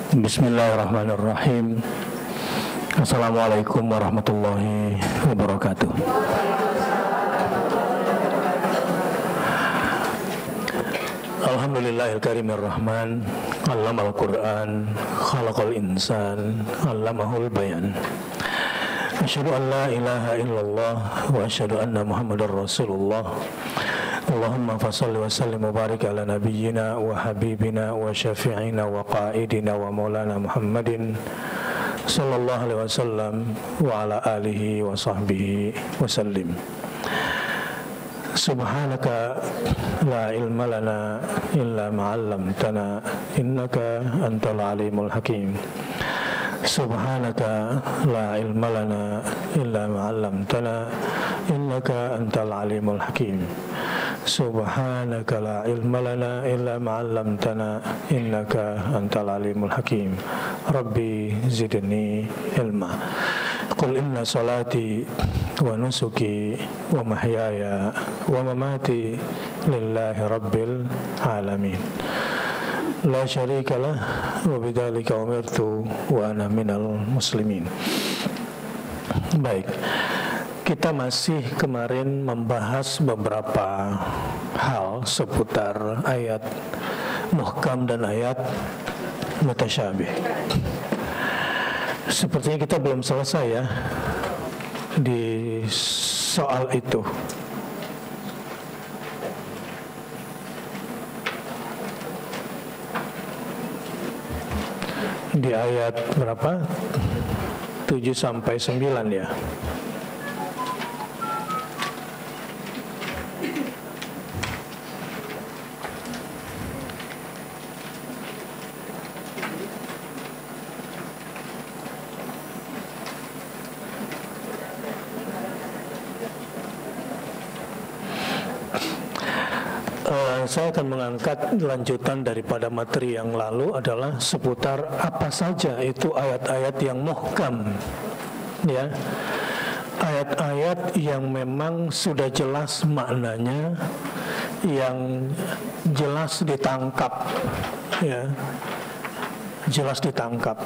Bismillahirrahmanirrahim. Assalamualaikum warahmatullahi wabarakatuh. Alhamdulillahil karimir rahman, allamal Qur'an, khalaqal insan, allamahul bayan. Asyhadu an la ilaha illallah wa asyhadu anna Muhammadar Rasulullah. Allahumma fassalli wa sallim wa barik ala nabiyyina wa habibina wa syafi'ina wa qa'idina wa maulana Muhammadin sallallahu alaihi wasallam wa ala alihi wa sahbihi wa sallim. Subhanaka la ilma lana illa ma 'allamtana innaka antal alimul hakim. Subhanaka la ilma lana illa ma 'allamtana innaka antal alimul hakim. Subhanaka la ilma lana illa ma 'allamtana innaka antal alimul hakim. Rabbi zidni ilma. Qul inna salati wa nusuki wa mahyaya wa mamati lillahi rabbil alamin. La syarika lah wa bidzalika umirtu wa ana minal muslimin. Baik, kita masih kemarin membahas beberapa hal seputar ayat muhkam dan ayat mutasyabih. Sepertinya kita belum selesai ya di soal itu. Di ayat berapa? 7 sampai 9 ya. Saya akan mengangkat lanjutan daripada materi yang lalu adalah seputar apa saja itu ayat-ayat yang muhkam, ya, ayat-ayat yang memang sudah jelas maknanya, yang jelas ditangkap, ya, jelas ditangkap.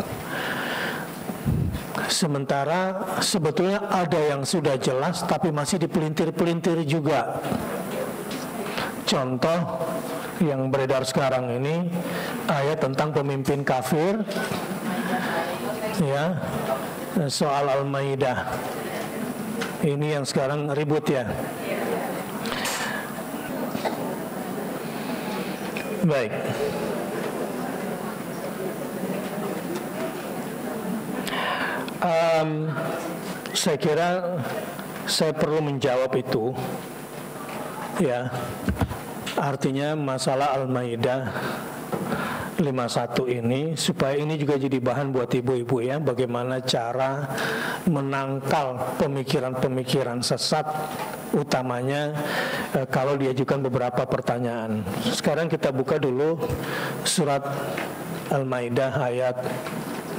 Sementara sebetulnya ada yang sudah jelas tapi masih dipelintir-pelintir juga. Contoh yang beredar sekarang ini ayat tentang pemimpin kafir, ya, soal Al-Maidah. Ini yang sekarang ribut ya. Baik. Saya kira saya perlu menjawab itu, ya. Artinya masalah Al-Maidah 51 ini, supaya ini juga jadi bahan buat ibu-ibu ya, bagaimana cara menangkal pemikiran-pemikiran sesat, utamanya kalau diajukan beberapa pertanyaan. Sekarang kita buka dulu surat Al-Maidah ayat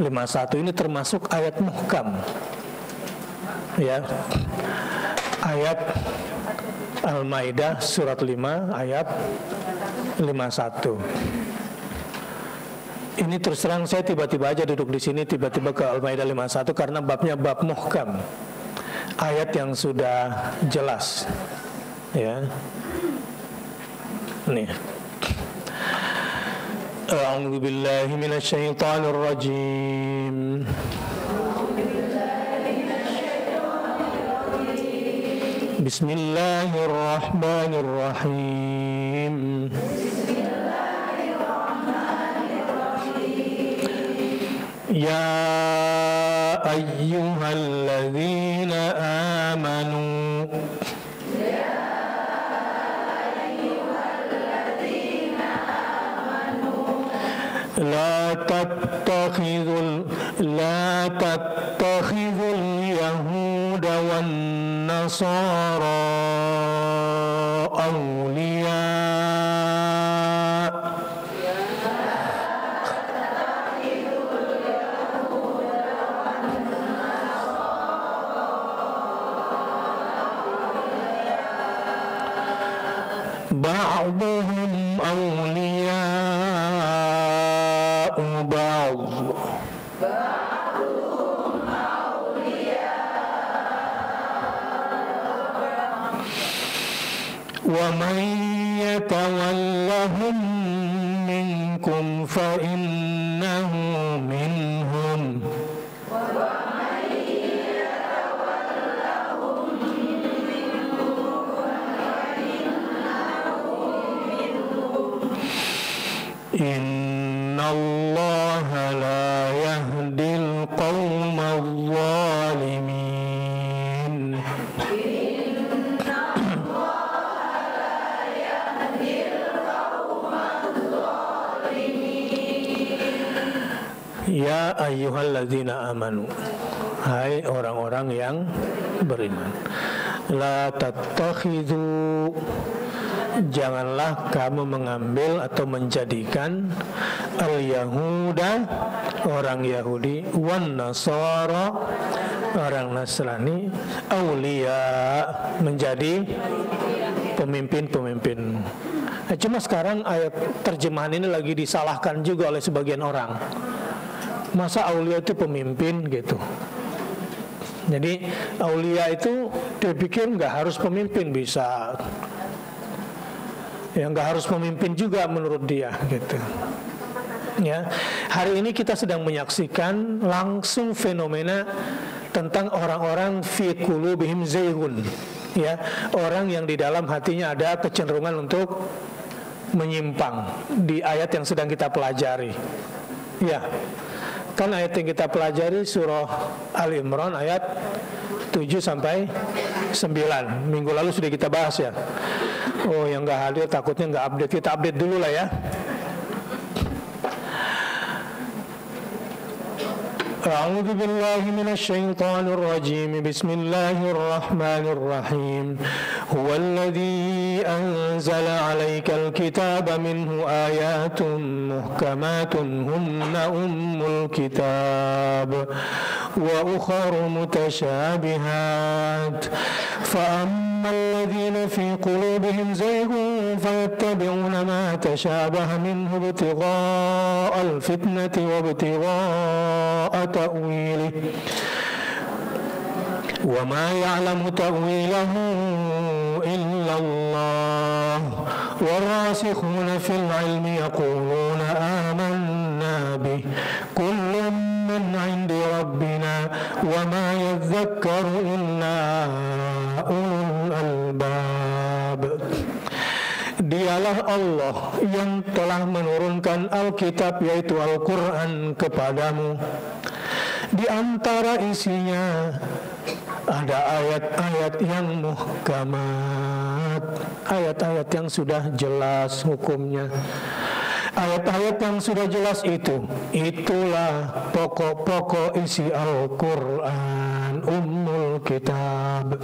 51. Ini termasuk ayat muhkam, ya. Ayat Al-Maidah surat 5 ayat 51. Ini terus terang saya tiba-tiba aja duduk di sini, tiba-tiba ke Al-Maidah 51 karena babnya bab muhkam, ayat yang sudah jelas, ya. Nih. A'udzu billahi minasy syaithanir rajim. Bismillahirrahmanirrahim. Ya ayyuhalladzina amanu la tattakhidhul yahuda wan nasara awliya ba'duhum awliya'u ba'd man yatawallahum minkum fa innahu minhum. Innallaha la yahdil qawmal zalimin. Ya ayyuhalladzina amanu, hai orang-orang yang beriman, la tattakhidhu, janganlah kamu mengambil atau menjadikan al-Yahuda, orang Yahudi, wan Nasara, orang Nasrani, auliya, menjadi pemimpin-pemimpin. Nah, cuma sekarang ayat terjemahan ini lagi disalahkan juga oleh sebagian orang. Masa aulia itu pemimpin gitu. Jadi aulia itu dia pikir nggak harus pemimpin, bisa ya nggak harus pemimpin juga menurut dia gitu. Ya, hari ini kita sedang menyaksikan langsung fenomena tentang orang-orang fi qulubihim zaygun, ya, orang yang di dalam hatinya ada kecenderungan untuk menyimpang di ayat yang sedang kita pelajari. Ya, kan ayat yang kita pelajari surah Ali Imran ayat 7 sampai 9. Minggu lalu sudah kita bahas ya. Oh, yang nggak hadir takutnya nggak update, kita update dulu lah ya. A'udzu billahi minasy syaithanir rajim. Bismillahirrahmanirrahim. Huwallazi anzala 'alaikal kitaba minhu ayatun muhkamatun hunna ummul kitab wa ukharu mutasyabihat. Fa الذين في قلوبهم زيغ فيتبعون ما تشابه منه ابتغاء الفتنة وابتغاء تأويله وما يعلم تأويله إلا الله والراسخون في العلم يقولون آمنا به كل من عند ربنا وما يذكر إلا أولو الألباب. Dialah Allah yang telah menurunkan Alkitab yaitu Al-Quran kepadamu. Di antara isinya ada ayat-ayat yang muhkamat, ayat-ayat yang sudah jelas hukumnya. Ayat-ayat yang sudah jelas itulah pokok-pokok isi Al-Quran, Ummul Kitab.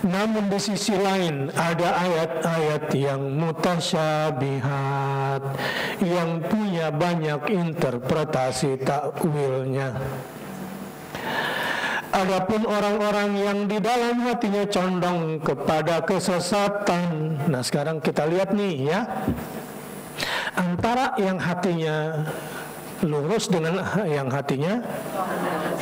Namun di sisi lain ada ayat-ayat yang mutasyabihat, yang punya banyak interpretasi takwilnya. Adapun orang-orang yang di dalam hatinya condong kepada kesesatan. Nah, sekarang kita lihat nih ya, antara yang hatinya lurus dengan yang hatinya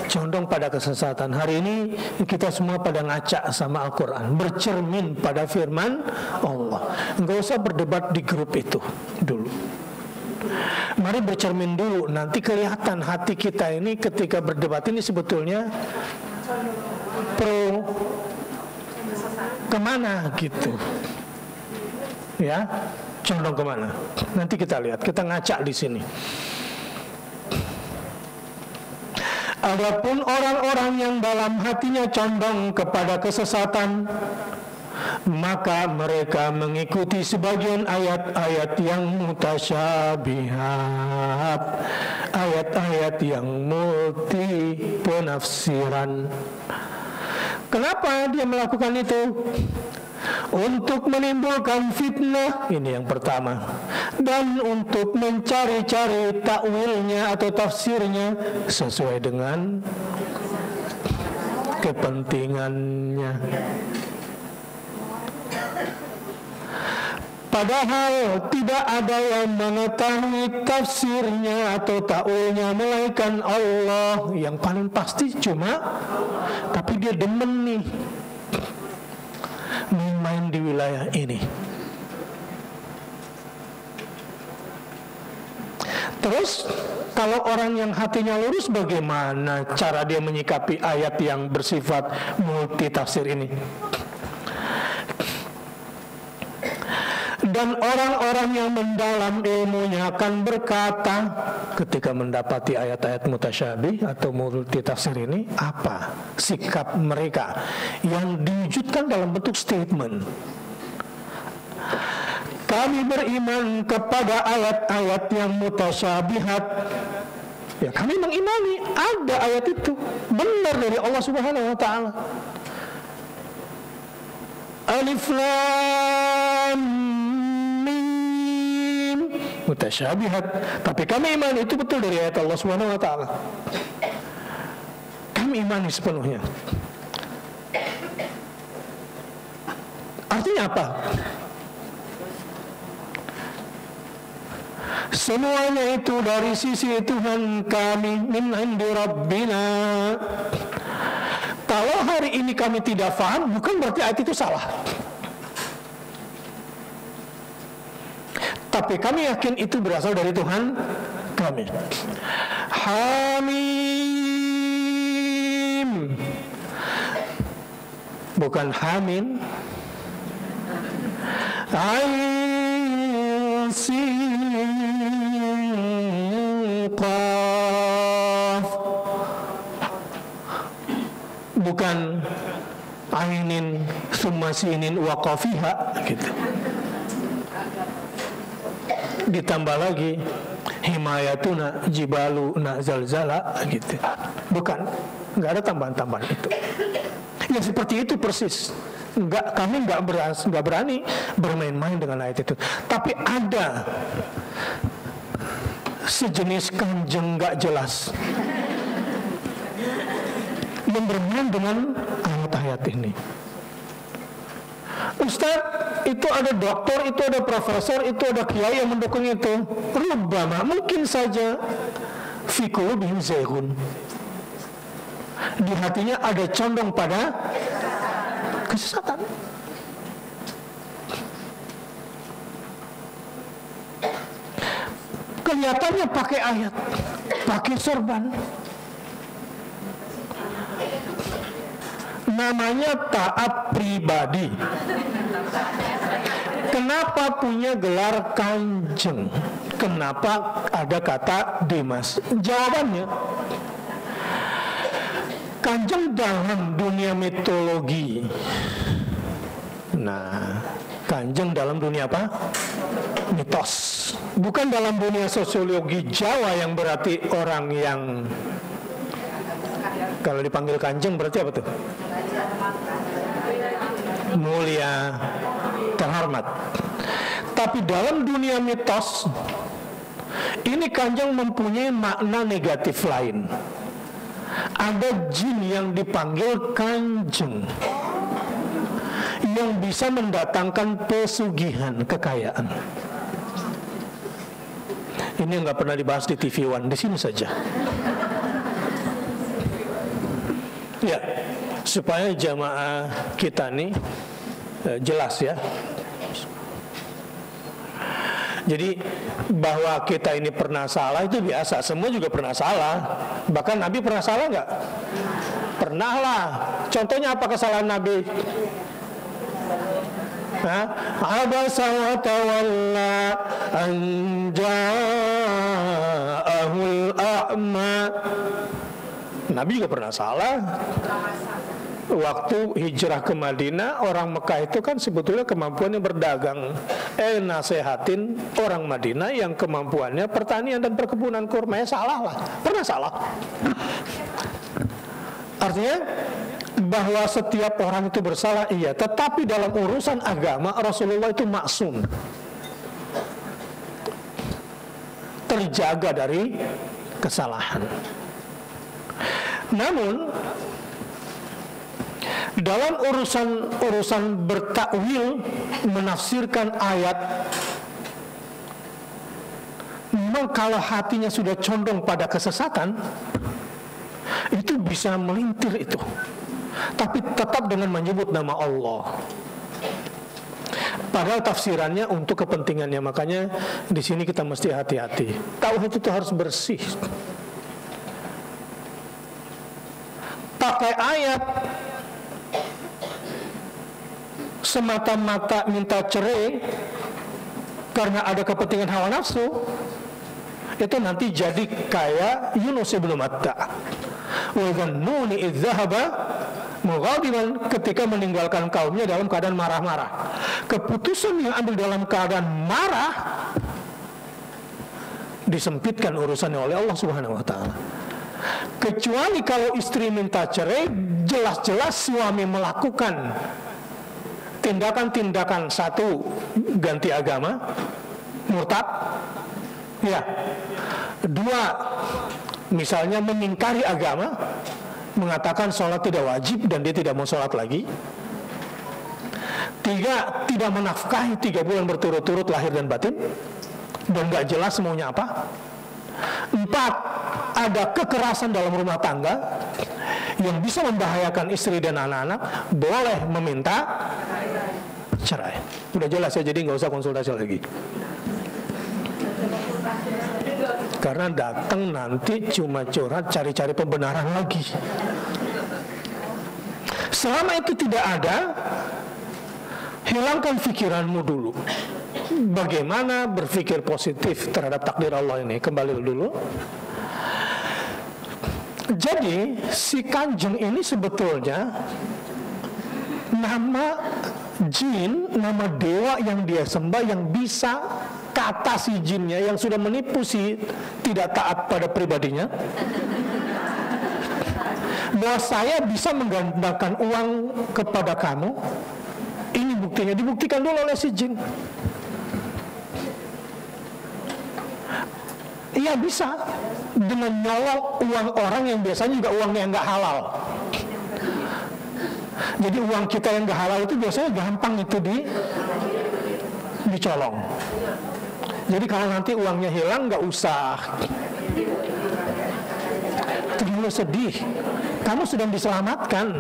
condong pada kesesatan. Hari ini kita semua pada ngaca sama Al-Quran, bercermin pada firman Allah. Enggak usah berdebat di grup itu dulu. Mari bercermin dulu, nanti kelihatan hati kita ini ketika berdebat ini sebetulnya pro kemana gitu. Ya, condong kemana? Nanti kita lihat, kita ngaca di sini. Adapun orang-orang yang dalam hatinya condong kepada kesesatan, maka mereka mengikuti sebagian ayat-ayat yang mutasyabihat, ayat-ayat yang multi penafsiran. Kenapa dia melakukan itu? Untuk menimbulkan fitnah, ini yang pertama, dan untuk mencari-cari takwilnya atau tafsirnya sesuai dengan kepentingannya. Padahal tidak ada yang mengetahui tafsirnya atau takwilnya melainkan Allah. Yang paling pasti cuma, tapi dia demen nih main-main di wilayah ini. Terus kalau orang yang hatinya lurus, bagaimana cara dia menyikapi ayat yang bersifat multi tafsir ini? Dan orang-orang yang mendalam ilmunya akan berkata ketika mendapati ayat-ayat mutasyabih atau multi tafsir ini, apa sikap mereka yang diwujudkan dalam bentuk statement. Kami beriman kepada ayat-ayat yang mutasyabihat. Ya, kami mengimani ada ayat itu benar dari Allah Subhanahu wa taala. Alif Lam Mim mutasyabihat, tapi kami imani itu betul dari ayat Allah Subhanahu wa taala. Kami imani sepenuhnya. Artinya apa? Semuanya itu dari sisi Tuhan kami, min indi rabbina. Kalau hari ini kami tidak paham, bukan berarti ayat itu salah. Tapi kami yakin itu berasal dari Tuhan kami. Hamim, bukan Hamin. Qaf, bukan ainin summa sinin wa qafiha gitu. Ditambah lagi himayatuna jibaluna zalzala gitu. Bukan, nggak ada tambahan-tambahan itu. Ya seperti itu persis. Kami nggak berani bermain-main dengan ayat itu. Tapi ada sejenis kanjeng nggak jelas yang bermain dengan ayat-ayat ini. Ustadz, itu ada doktor, itu ada profesor, itu ada kiai yang mendukung itu. Rubbama, mungkin saja fi qulubihim zayghun. Di hatinya ada condong pada kesesatan. Kelihatannya pakai ayat, pakai sorban. Namanya taat pribadi. Kenapa punya gelar kanjeng? Kenapa ada kata Dimas? Jawabannya, kanjeng dalam dunia mitologi. Nah, kanjeng dalam dunia apa? Mitos. Bukan dalam dunia sosiologi Jawa yang berarti orang yang kalau dipanggil kanjeng berarti apa tuh? Mulia, terhormat. Tapi dalam dunia mitos ini kanjeng mempunyai makna negatif lain. Ada jin yang dipanggil kanjeng yang bisa mendatangkan pesugihan, kekayaan. Ini nggak pernah dibahas di TV One, di sini saja. Ya, supaya jamaah kita nih jelas ya. Jadi bahwa kita ini pernah salah itu biasa, semua juga pernah salah. Bahkan Nabi pernah salah nggak? Pernah lah. Contohnya apa kesalahan Nabi? Abasa wa tawalla an ja'ahul a'ma. Nabi juga pernah salah. Waktu hijrah ke Madinah, orang Mekah itu kan sebetulnya kemampuannya berdagang. Nasehatin orang Madinah yang kemampuannya pertanian dan perkebunan kurma, ya salah lah, pernah salah. Artinya bahwa setiap orang itu bersalah, iya. Tetapi dalam urusan agama Rasulullah itu maksum, terjaga dari kesalahan. Namun dalam urusan bertakwil, menafsirkan ayat, memang kalau hatinya sudah condong pada kesesatan, itu bisa melintir itu. Tapi tetap dengan menyebut nama Allah. Padahal tafsirannya untuk kepentingannya. Makanya di sini kita mesti hati-hati. Tauhid itu harus bersih. Pakai ayat semata-mata minta cerai karena ada kepentingan hawa nafsu, itu nanti jadi kayak Yunus ibn Matta. Wa dhannuni idh dhahaba mughadiban, ketika meninggalkan kaumnya dalam keadaan marah-marah. Keputusan yang ambil dalam keadaan marah disempitkan urusannya oleh Allah Subhanahu wa taala. Kecuali kalau istri minta cerai, jelas-jelas suami melakukan tindakan-tindakan, satu, ganti agama, murtad, ya. Dua, misalnya mengingkari agama, mengatakan sholat tidak wajib dan dia tidak mau sholat lagi. Tiga, tidak menafkahi 3 bulan berturut-turut lahir dan batin, dan gak jelas maunya apa. 4, ada kekerasan dalam rumah tangga yang bisa membahayakan istri dan anak-anak, boleh meminta cerai. Udah jelas ya, jadi nggak usah konsultasi lagi. Karena datang nanti cuma curhat, cari-cari pembenaran lagi. Selama itu tidak ada, hilangkan pikiranmu dulu. Bagaimana berpikir positif terhadap takdir Allah ini. Kembali dulu. Jadi si Kanjeng ini sebetulnya nama jin, nama dewa yang dia sembah, yang bisa kata si jinnya yang sudah menipu si tidak taat pada pribadinya, bahwa saya bisa menggandakan uang kepada kamu. Ini buktinya, dibuktikan dulu oleh si jin. Iya bisa, dengan nyolong uang orang yang biasanya juga uangnya nggak halal. Jadi uang kita yang nggak halal itu biasanya gampang itu dicolong. Jadi kalau nanti uangnya hilang, nggak usah terlalu sedih. Kamu sedang diselamatkan.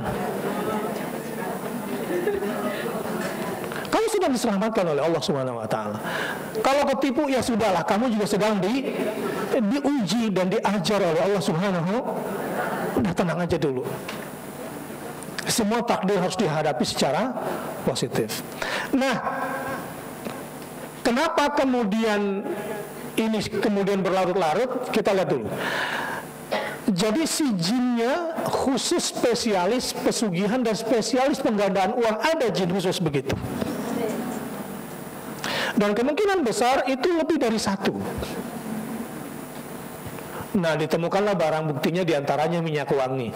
Kamu sudah diselamatkan oleh Allah Subhanahu wa taala. Kalau ketipu ya sudahlah, kamu juga sedang diuji dan diajar oleh Allah Subhanahu. Udah tenang aja dulu. Semua takdir harus dihadapi secara positif. Nah, kenapa kemudian ini berlarut-larut? Kita lihat dulu. Jadi si jinnya khusus spesialis pesugihan dan spesialis penggandaan uang, ada jin khusus begitu. Dan kemungkinan besar itu lebih dari satu. Nah, ditemukanlah barang buktinya, diantaranya minyak wangi.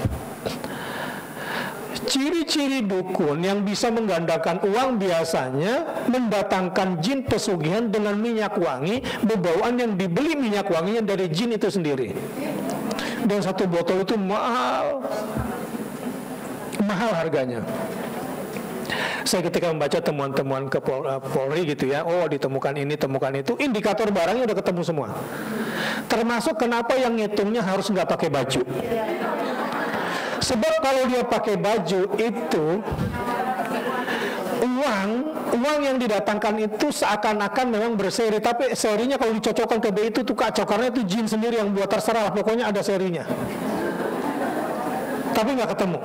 Ciri-ciri dukun yang bisa menggandakan uang biasanya mendatangkan jin pesugihan dengan minyak wangi, bebauan yang dibeli minyak wanginya dari jin itu sendiri. Dan satu botol itu mahal harganya. Saya ketika membaca temuan-temuan ke Polri gitu ya, oh ditemukan ini, temukan itu, indikator barangnya udah ketemu semua. Termasuk kenapa yang ngitungnya harus nggak pakai baju. Sebab kalau dia pakai baju itu, uang yang didatangkan itu seakan-akan memang berseri, tapi serinya kalau dicocokkan ke BI itu tuh cokarnya itu jin sendiri yang buat, terserah, pokoknya ada serinya. Tapi nggak ketemu.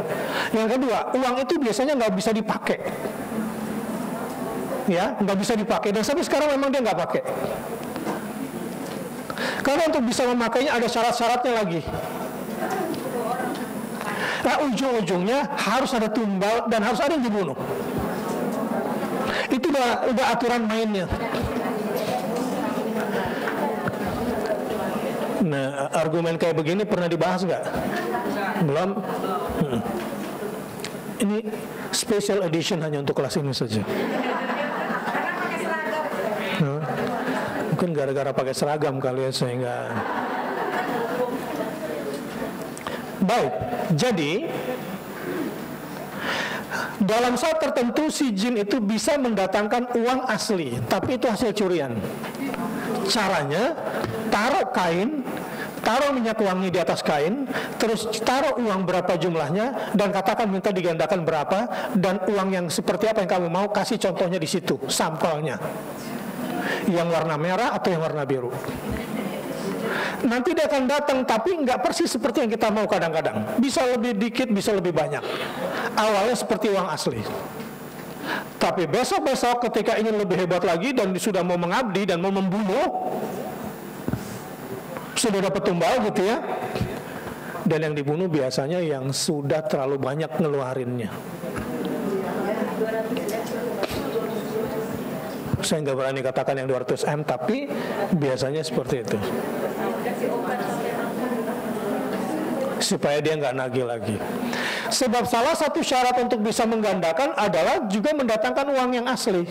Yang kedua, uang itu biasanya nggak bisa dipakai, ya, nggak bisa dipakai. Dan sampai sekarang memang dia nggak pakai. Karena untuk bisa memakainya ada syarat-syaratnya lagi. Nah, ujung-ujungnya harus ada tumbal dan harus ada yang dibunuh. Itu udah aturan mainnya. Nah, argumen kayak begini pernah dibahas nggak? Belum. Ini special edition hanya untuk kelas ini saja. Mungkin gara-gara pakai seragam kali ya, sehingga. Baik, jadi dalam saat tertentu si jin itu bisa mendatangkan uang asli, tapi itu hasil curian. Caranya taruh kain, taruh minyak wangi di atas kain, terus taruh uang berapa jumlahnya, dan katakan minta digandakan berapa, dan uang yang seperti apa yang kamu mau, kasih contohnya di situ, sampelnya, yang warna merah atau yang warna biru. Nanti dia akan datang, tapi nggak persis seperti yang kita mau kadang-kadang. Bisa lebih dikit, bisa lebih banyak. Awalnya seperti uang asli. Tapi besok-besok ketika ingin lebih hebat lagi dan sudah mau mengabdi dan mau membunuh, sudah dapat tumbal gitu ya. Dan yang dibunuh biasanya yang sudah terlalu banyak ngeluarinnya. Saya nggak berani katakan yang 200M, tapi biasanya seperti itu. Supaya dia nggak nagih lagi. Sebab salah satu syarat untuk bisa menggandakan adalah juga mendatangkan uang yang asli.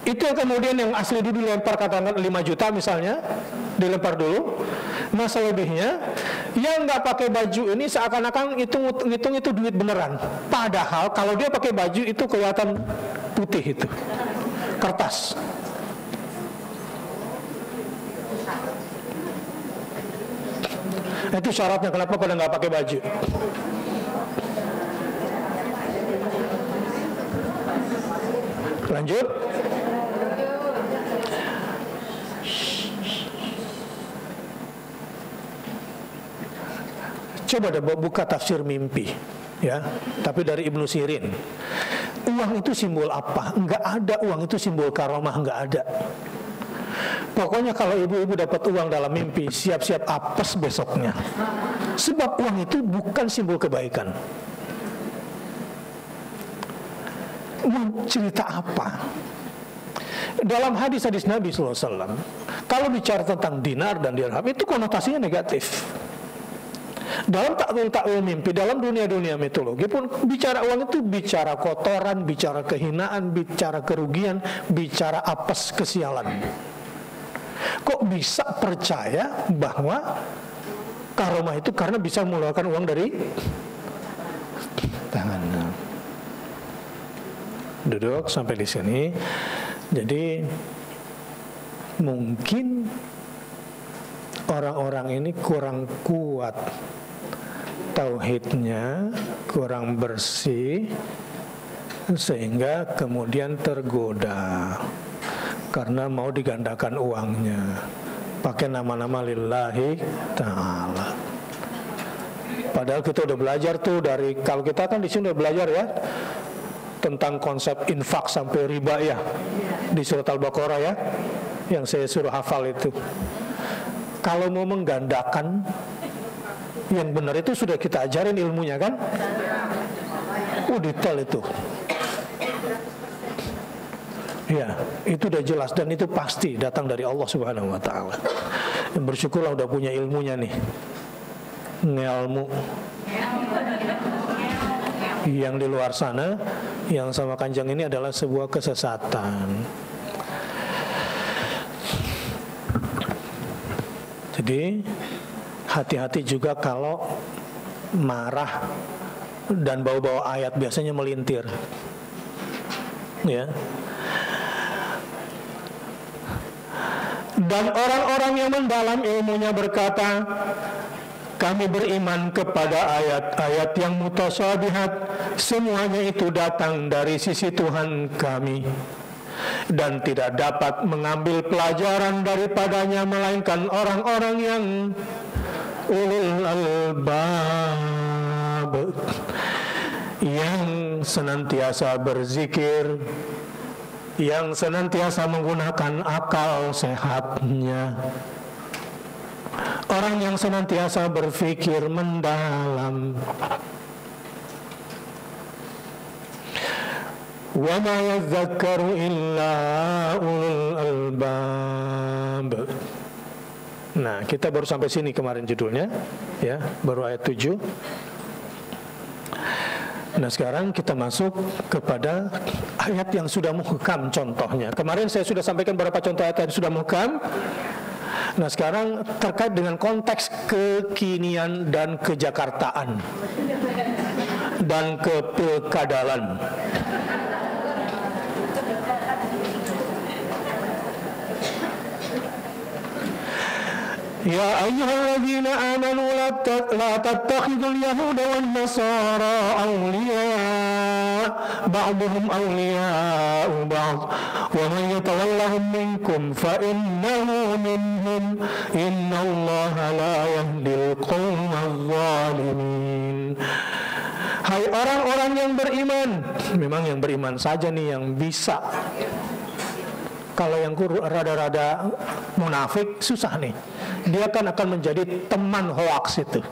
Itu yang kemudian yang asli dulu dilempar, katakan 5 juta misalnya, dilempar dulu. Nah selebihnya yang nggak pakai baju ini seakan-akan ngitung itu duit beneran. Padahal kalau dia pakai baju itu kelihatan putih, itu kertas. Itu syaratnya kenapa pada nggak pakai baju. Lanjut. Coba deh buka tafsir mimpi, ya. Tapi dari Ibnu Sirin. Uang itu simbol apa? Enggak ada uang itu simbol karomah, enggak ada. Pokoknya kalau ibu-ibu dapat uang dalam mimpi, siap-siap apes besoknya. Sebab uang itu bukan simbol kebaikan. Mau cerita apa? Dalam hadis-hadis Nabi SAW, kalau bicara tentang dinar dan dirham, itu konotasinya negatif. Dalam takwil mimpi, dalam dunia-dunia mitologi pun, bicara uang itu bicara kotoran, bicara kehinaan, bicara kerugian, bicara apes, kesialan. Kok bisa percaya bahwa karomah itu karena bisa mengeluarkan uang dari tangannya? Duduk sampai di sini. Jadi mungkin orang-orang ini kurang kuat tauhidnya, kurang bersih, sehingga kemudian tergoda karena mau digandakan uangnya pakai nama-nama lillahi ta'ala. Padahal kita udah belajar tuh dari, kalau kita kan di sini udah belajar ya tentang konsep infak sampai riba ya di surat Al-Baqarah ya, yang saya suruh hafal itu. Kalau mau menggandakan yang benar itu sudah kita ajarin ilmunya kan, detail itu. Ya, itu udah jelas dan itu pasti datang dari Allah Subhanahu wa taala. Bersyukurlah udah punya ilmunya nih. Ngelmu. Yang di luar sana, yang sama Kanjeng ini adalah sebuah kesesatan. Jadi hati-hati juga kalau marah dan bawa-bawa ayat, biasanya melintir. Ya. Dan orang-orang yang mendalam ilmunya berkata, kami beriman kepada ayat-ayat yang mutasyabihat, semuanya itu datang dari sisi Tuhan kami, dan tidak dapat mengambil pelajaran daripadanya melainkan orang-orang yang ulul albab, yang senantiasa berzikir, yang senantiasa menggunakan akal sehatnya, orang yang senantiasa berpikir mendalam. Wa ma yadhakkaru illa ulul albab. Nah, kita baru sampai sini kemarin judulnya, ya, baru ayat 7. Nah sekarang kita masuk kepada ayat yang sudah muhkam contohnya. Kemarin saya sudah sampaikan beberapa contoh ayat yang sudah muhkam. Nah sekarang terkait dengan konteks kekinian dan kejakartaan dan kepilkadalan. Ya ayyuhalladzina amanu la tattakhidul yahuda wan nasara awliya ba'duhum awliya'u ba'd wa man yatawallahum minkum fa innahu minhum innallaha la yahdil qawmaz zalimin. Hai orang-orang yang beriman, memang yang beriman saja nih yang bisa. Kalau yang rada-rada munafik susah nih. Dia kan akan menjadi teman hoaks itu,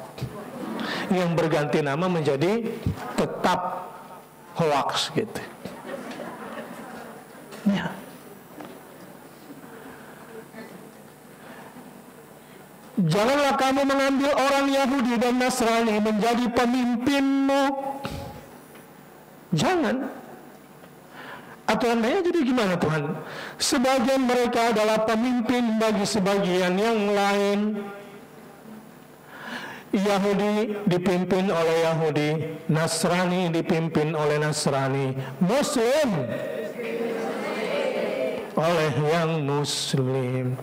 yang berganti nama menjadi tetap hoaks gitu. Ya. Janganlah kamu mengambil orang Yahudi dan Nasrani menjadi pemimpinmu. Jangan. Aturannya jadi gimana Tuhan? Sebagian mereka adalah pemimpin bagi sebagian yang lain. Yahudi dipimpin oleh Yahudi, Nasrani dipimpin oleh Nasrani, Muslim oleh yang Muslim.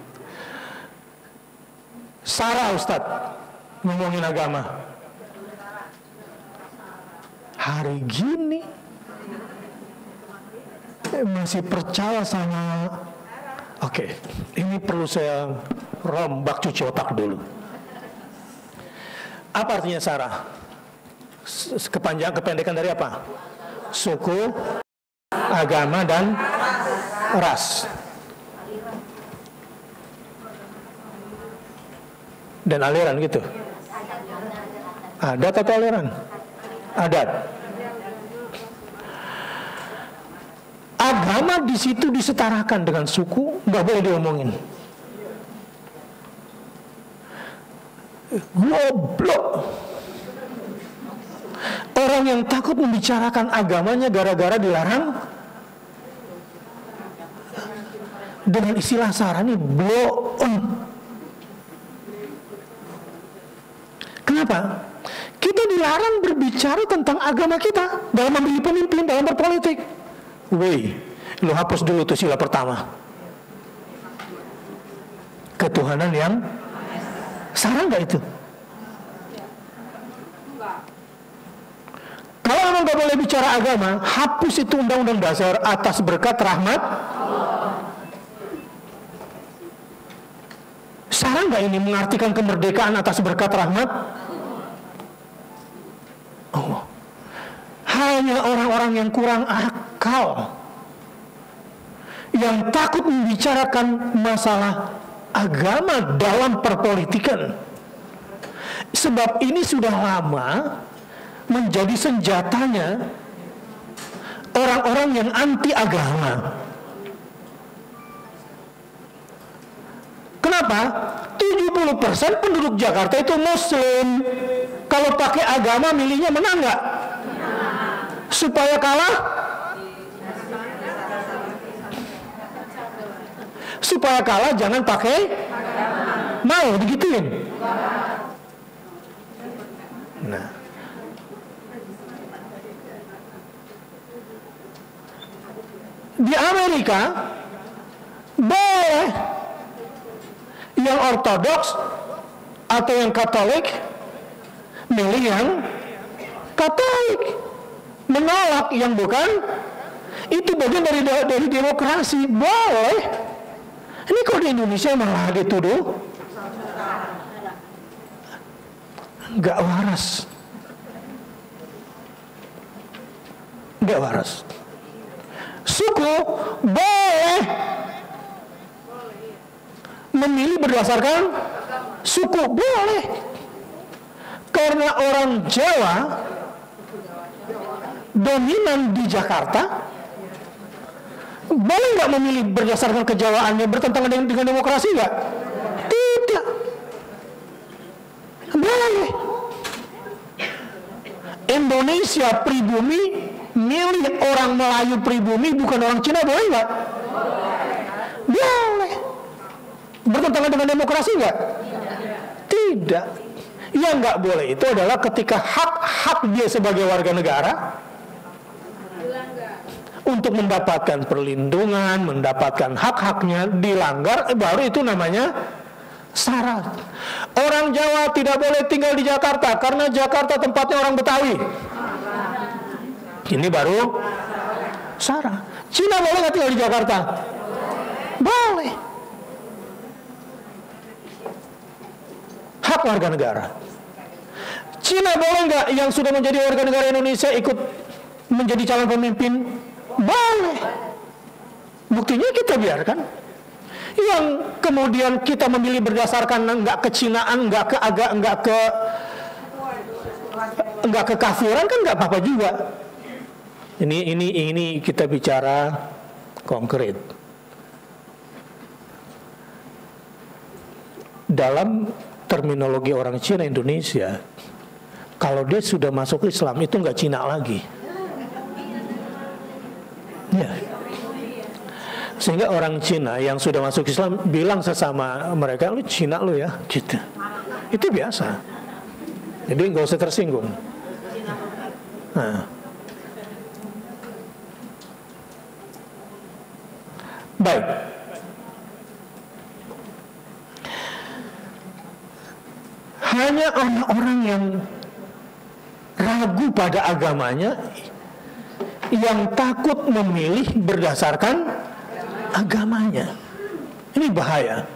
Sarah Ustaz ngomongin agama hari gini masih percaya sama. Oke, ini perlu saya rombak, cuci otak dulu. Apa artinya Sarah? Kependekan dari apa? Suku, agama, dan ras. Dan aliran gitu. Adat atau aliran? Adat. Agama di situ disetarakan dengan suku, nggak boleh diomongin. Goblok. Orang yang takut membicarakan agamanya gara-gara dilarang dengan istilah Sarah ini blow on. Kenapa? Kita dilarang berbicara tentang agama kita dalam memilih pemimpin, dalam berpolitik. Weh, lu hapus dulu tuh sila pertama. Ketuhanan yang Sarah nggak itu? Kalau memang nggak boleh bicara agama, hapus itu undang-undang dasar atas berkat rahmat. Sarah nggak ini mengartikan kemerdekaan atas berkat rahmat? Oh. Hanya orang-orang yang kurang akal yang takut membicarakan masalah agama dalam perpolitikan. Sebab ini sudah lama menjadi senjatanya orang-orang yang anti agama. Kenapa? 70% penduduk Jakarta itu Muslim. Kalau pakai agama milihnya menang nggak? Supaya kalah? Supaya kalah jangan pakai, mau digituin. Nah, di Amerika boleh yang ortodoks atau yang Katolik milih yang Katolik, menolak yang bukan. Itu bagian dari demokrasi, boleh. Ini kok di Indonesia malah dituduh nggak waras, nggak waras. Suku boleh memilih berdasarkan suku, boleh. Karena orang Jawa dominan di Jakarta, boleh nggak memilih berdasarkan kejawaannya bertentangan dengan demokrasi nggak? Tidak. Boleh. Indonesia pribumi milih orang Melayu pribumi bukan orang Cina, boleh nggak? Boleh. Bertentangan dengan demokrasi nggak? Tidak. Yang nggak boleh itu adalah ketika hak-hak dia sebagai warga negara untuk mendapatkan perlindungan, mendapatkan hak-haknya dilanggar, baru itu namanya Syarat. Orang Jawa tidak boleh tinggal di Jakarta karena Jakarta tempatnya orang Betawi. Ini baru syarat. Cina boleh nggak tinggal di Jakarta? Boleh. Hak warga negara. Cina boleh nggak yang sudah menjadi warga negara Indonesia ikut menjadi calon pemimpin? Boleh. Buktinya kita biarkan. Yang kemudian kita memilih berdasarkan nggak kecinaan, nggak ke agak, nggak ke kafiran kan nggak apa-apa juga. Ini kita bicara konkret. Dalam terminologi orang Cina Indonesia, kalau dia sudah masuk Islam itu nggak Cina lagi. Ya. Sehingga orang Cina yang sudah masuk Islam bilang sesama mereka, lu Cina lu ya, gitu. Itu biasa. Jadi nggak usah tersinggung. Nah. Baik. Hanya orang-orang yang ragu pada agamanya, yang takut memilih berdasarkan agamanya. Ini bahaya.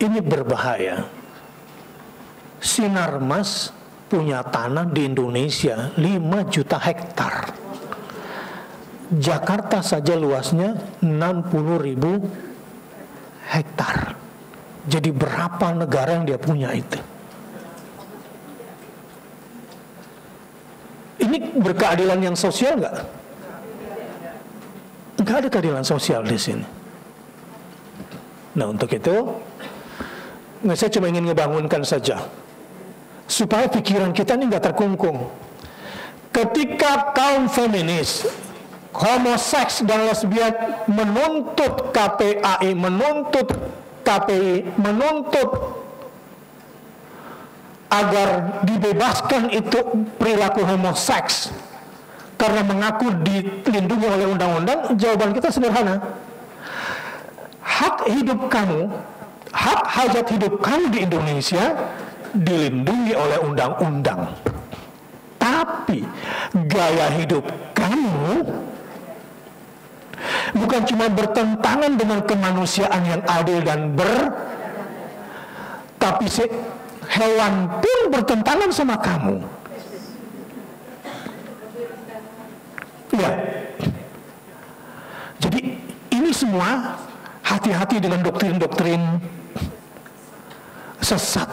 Ini berbahaya. Sinarmas punya tanah di Indonesia 5 juta hektar. Jakarta saja luasnya 60.000 hektar. Jadi berapa negara yang dia punya itu? Ini berkeadilan yang sosial nggak? Nggak ada keadilan sosial di sini. Nah, untuk itu, saya cuma ingin ngebangunkan saja supaya pikiran kita ini nggak terkungkung. Ketika kaum feminis, homoseks dan lesbian menuntut KPAI, menuntut KPI, menuntut agar dibebaskan itu perilaku homoseks karena mengaku dilindungi oleh undang-undang, jawaban kita sederhana. Hak hidup kamu, hak hajat hidup kamu di Indonesia dilindungi oleh undang-undang. Tapi gaya hidup kamu bukan cuma bertentangan dengan kemanusiaan yang adil dan tapi hewan pun bertentangan sama kamu. Ya. Jadi ini semua hati-hati dengan doktrin-doktrin sesat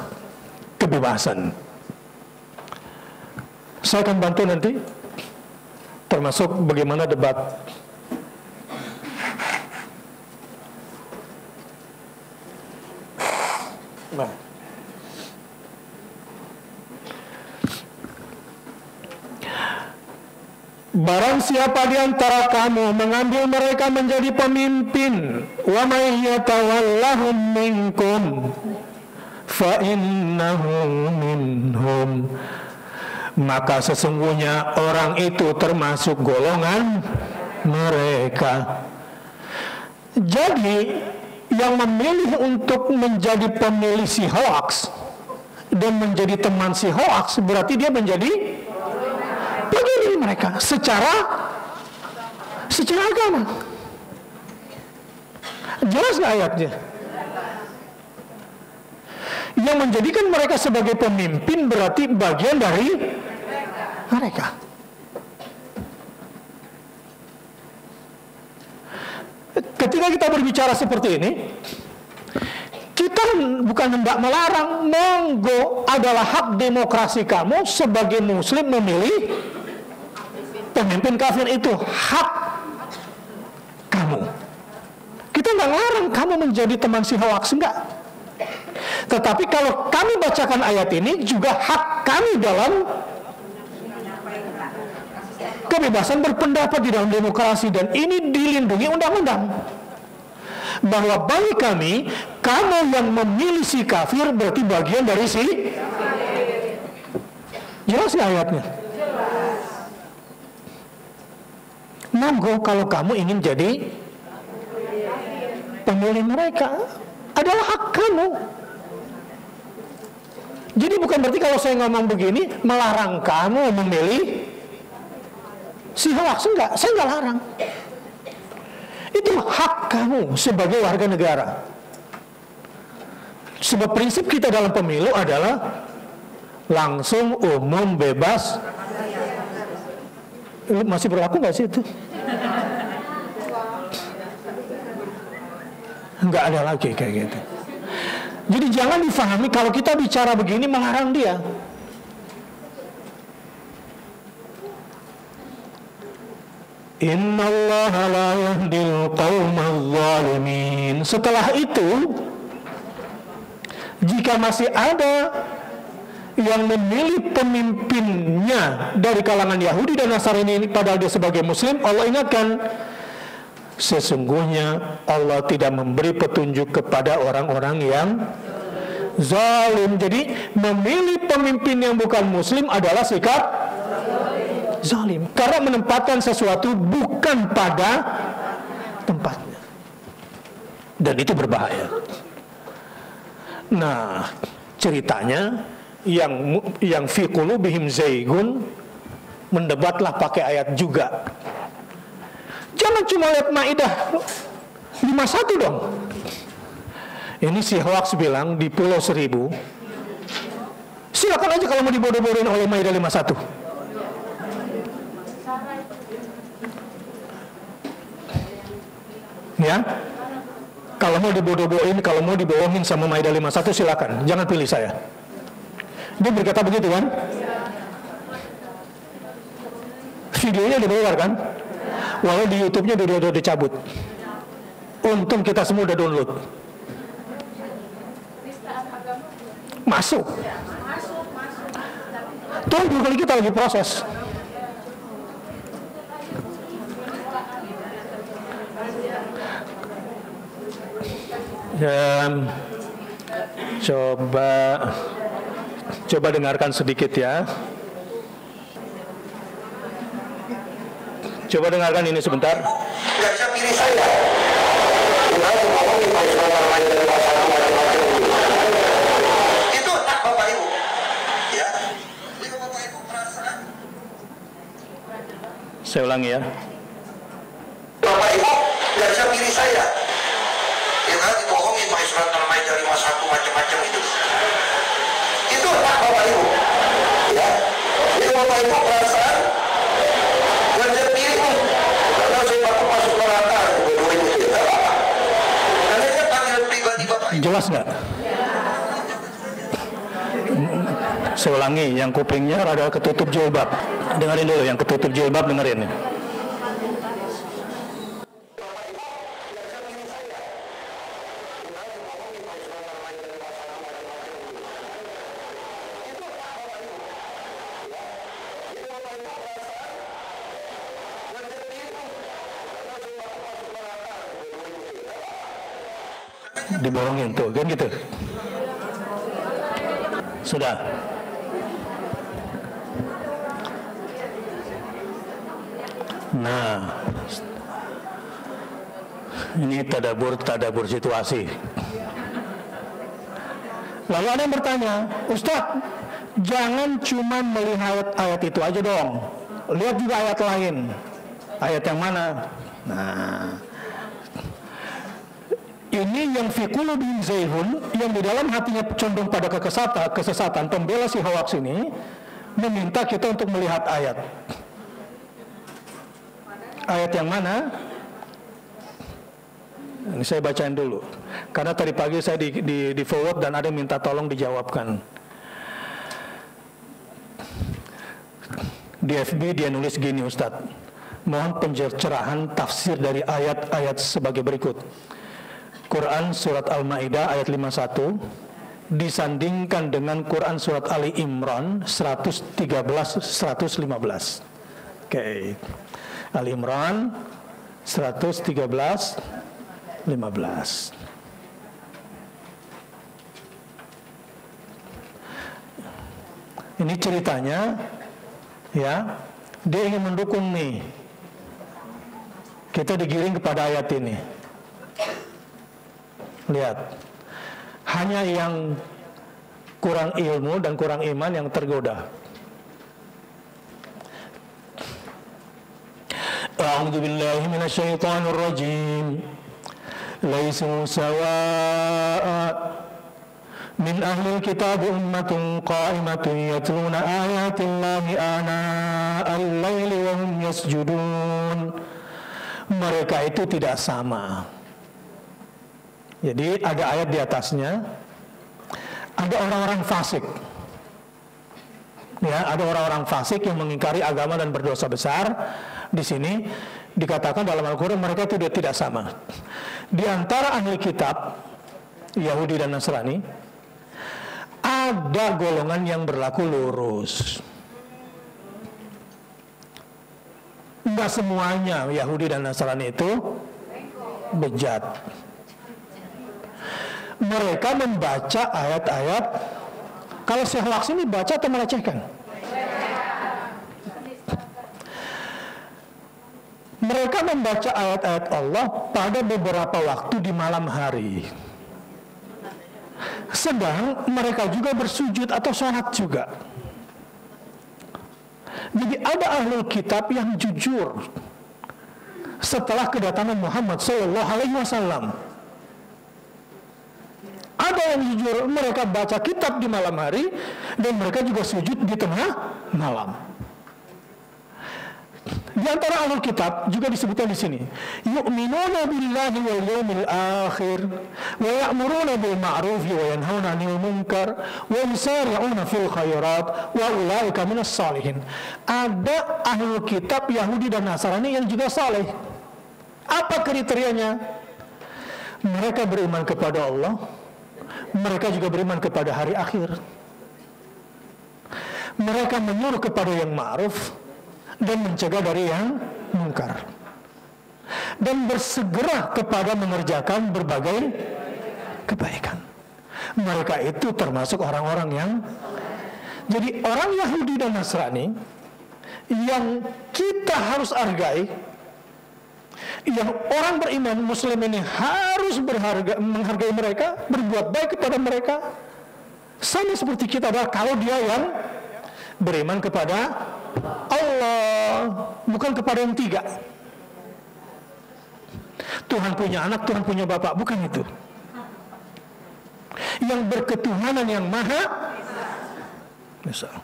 kebebasan. Saya akan bantu nanti, termasuk bagaimana debat. Nah. Barang siapa di antara kamu mengambil mereka menjadi pemimpin, wa may yatawallahum minkum fa innahu minhum, maka sesungguhnya orang itu termasuk golongan mereka. Jadi yang memilih untuk menjadi pemilih si hoax dan menjadi teman si hoax berarti dia menjadi bagian dari mereka secara agama. Jelas nggak ayatnya? Yang menjadikan mereka sebagai pemimpin berarti bagian dari mereka. Ketika kita berbicara seperti ini, kita bukan hendak melarang, monggo, adalah hak demokrasi kamu sebagai muslim memilih pemimpin kafir, itu hak kamu. Kita nggak larang kamu menjadi teman si hoax, enggak. Tetapi kalau kami bacakan ayat ini juga hak kami dalam kebebasan berpendapat di dalam demokrasi, dan ini dilindungi undang-undang. Bahwa bagi kami, kamu yang memilih si kafir berarti bagian dari si. Jelas ya ayatnya? Monggo kalau kamu ingin jadi memilih mereka adalah hak kamu. Jadi bukan berarti kalau saya ngomong begini melarang kamu memilih si hoax. Enggak, saya enggak larang. Itu hak kamu sebagai warga negara. Sebab prinsip kita dalam pemilu adalah langsung, umum, bebas. Masih berlaku nggak sih itu? Nggak ada lagi kayak gitu. Jadi jangan difahami kalau kita bicara begini melarang dia. Innallaha la yahdil qaumadz zalimin. Setelah itu, jika masih ada yang memilih pemimpinnya dari kalangan Yahudi dan Nasrani padahal dia sebagai Muslim, Allah ingatkan, sesungguhnya Allah tidak memberi petunjuk kepada orang-orang yang zalim. Jadi memilih pemimpin yang bukan Muslim adalah sikap zalim, karena menempatkan sesuatu bukan pada tempatnya, dan itu berbahaya. Nah, ceritanya yang fi qulubihim zaygun, mendebatlah pakai ayat juga. Jangan cuma lihat Maidah 51 dong. Ini si hoax bilang di Pulau Seribu, silakan aja kalau mau dibodoh-bodohin oleh Maidah 51. Ya, kalau mau dibodoh-bodohin, kalau mau dibohongin sama Maidah 51 silakan, jangan pilih saya. Dia berkata begitu kan? Videonya dibayar kan? Walau di YouTube-nya udah dicabut. Untung kita semua udah download. Masuk. Tunggu kali kita lagi proses. Coba dengarkan sedikit ya. Coba dengarkan ini sebentar. Nggak bisa pilih saya. Itu hak Bapak Ibu. Ya. Jadi Bapak Ibu perasaan. Saya ulangi ya. Bapak Ibu nggak bisa pilih saya. Ya kan dibohongin main surat Al-Maidah 51 macam-macam itu. Itu hak Bapak Ibu. Ya. Jadi Bapak Ibu perasaan nggak bisa pilih. Karena saya bapak masuk neraka dua itu tidak apa. Karena saya panggilan pribadi Bapak Ibu. Jelas nggak? Saya ulangi, yang kupingnya rada ketutup jilbab. Dengerin dulu, yang ketutup jilbab dengerin. Dibohongin tuh, kan gitu. Sudah. Nah, ini tadabur situasi. Lalu ada yang bertanya, Ustadz, jangan cuma melihat ayat itu aja dong, lihat juga ayat lain. Ayat yang mana? Nah, ini yang fi qulubihim zaygun, yang di dalam hatinya condong pada kesesatan, pembela si hoax ini meminta kita untuk melihat ayat. Ayat yang mana? Ini saya bacain dulu, karena tadi pagi saya di forward dan ada yang minta tolong dijawabkan. Di FB dia nulis gini, Ustadz, mohon pencerahan tafsir dari ayat-ayat sebagai berikut. Quran surat Al-Maidah ayat 51 disandingkan dengan Quran surat Ali Imran 113-115. Oke. Ali Imran 113-15. Ini ceritanya ya, dia ingin mendukung nih. Kita digiring kepada ayat ini. Lihat, hanya yang kurang ilmu dan kurang iman yang tergoda. A'udzu billahi minasyaitonir rajim. Laisu sawa'a min ahlil kitab ummatun qa'imatun yatluna ayatillahi ana'al laili wa hum yasjudun. Mereka itu tidak sama. Jadi ada ayat di atasnya, ada orang-orang fasik. Ya, ada orang-orang fasik yang mengingkari agama dan berdosa besar. Di sini dikatakan dalam Al-Quran mereka itu tidak sama. Di antara ahli kitab Yahudi dan Nasrani ada golongan yang berlaku lurus. Enggak semuanya Yahudi dan Nasrani itu bejat. Mereka membaca ayat-ayat. Kalau Syekh Laks ini baca atau melecehkan? Mereka membaca ayat-ayat Allah pada beberapa waktu di malam hari. Sedang mereka juga bersujud atau sholat juga. Jadi ada ahlul kitab yang jujur setelah kedatangan Muhammad SAW. Ada yang jujur, mereka baca kitab di malam hari dan mereka juga sujud di tengah malam. Di antara ahlul kitab juga disebutkan di sini, yu'minuna billahi wal yawmil akhir wa ya'muruna bil ma'ruf wa yanhauna 'anil munkar wa yusari'una fil khairat wa ulaika minas salihin. Ada ahlul kitab Yahudi dan Nasrani yang juga saleh. Apa kriterianya? Mereka beriman kepada Allah, mereka juga beriman kepada hari akhir. Mereka menyuruh kepada yang ma'ruf dan mencegah dari yang mungkar, dan bersegera kepada mengerjakan berbagai kebaikan. Mereka itu termasuk orang-orang yang, jadi orang Yahudi dan Nasrani yang kita harus hargai, yang orang beriman Muslim ini harus menghargai mereka, berbuat baik kepada mereka, sama seperti kita adalah kalau dia yang beriman kepada Allah, bukan kepada yang tiga. Tuhan punya anak, Tuhan punya bapak, bukan itu. Yang berketuhanan yang maha esa,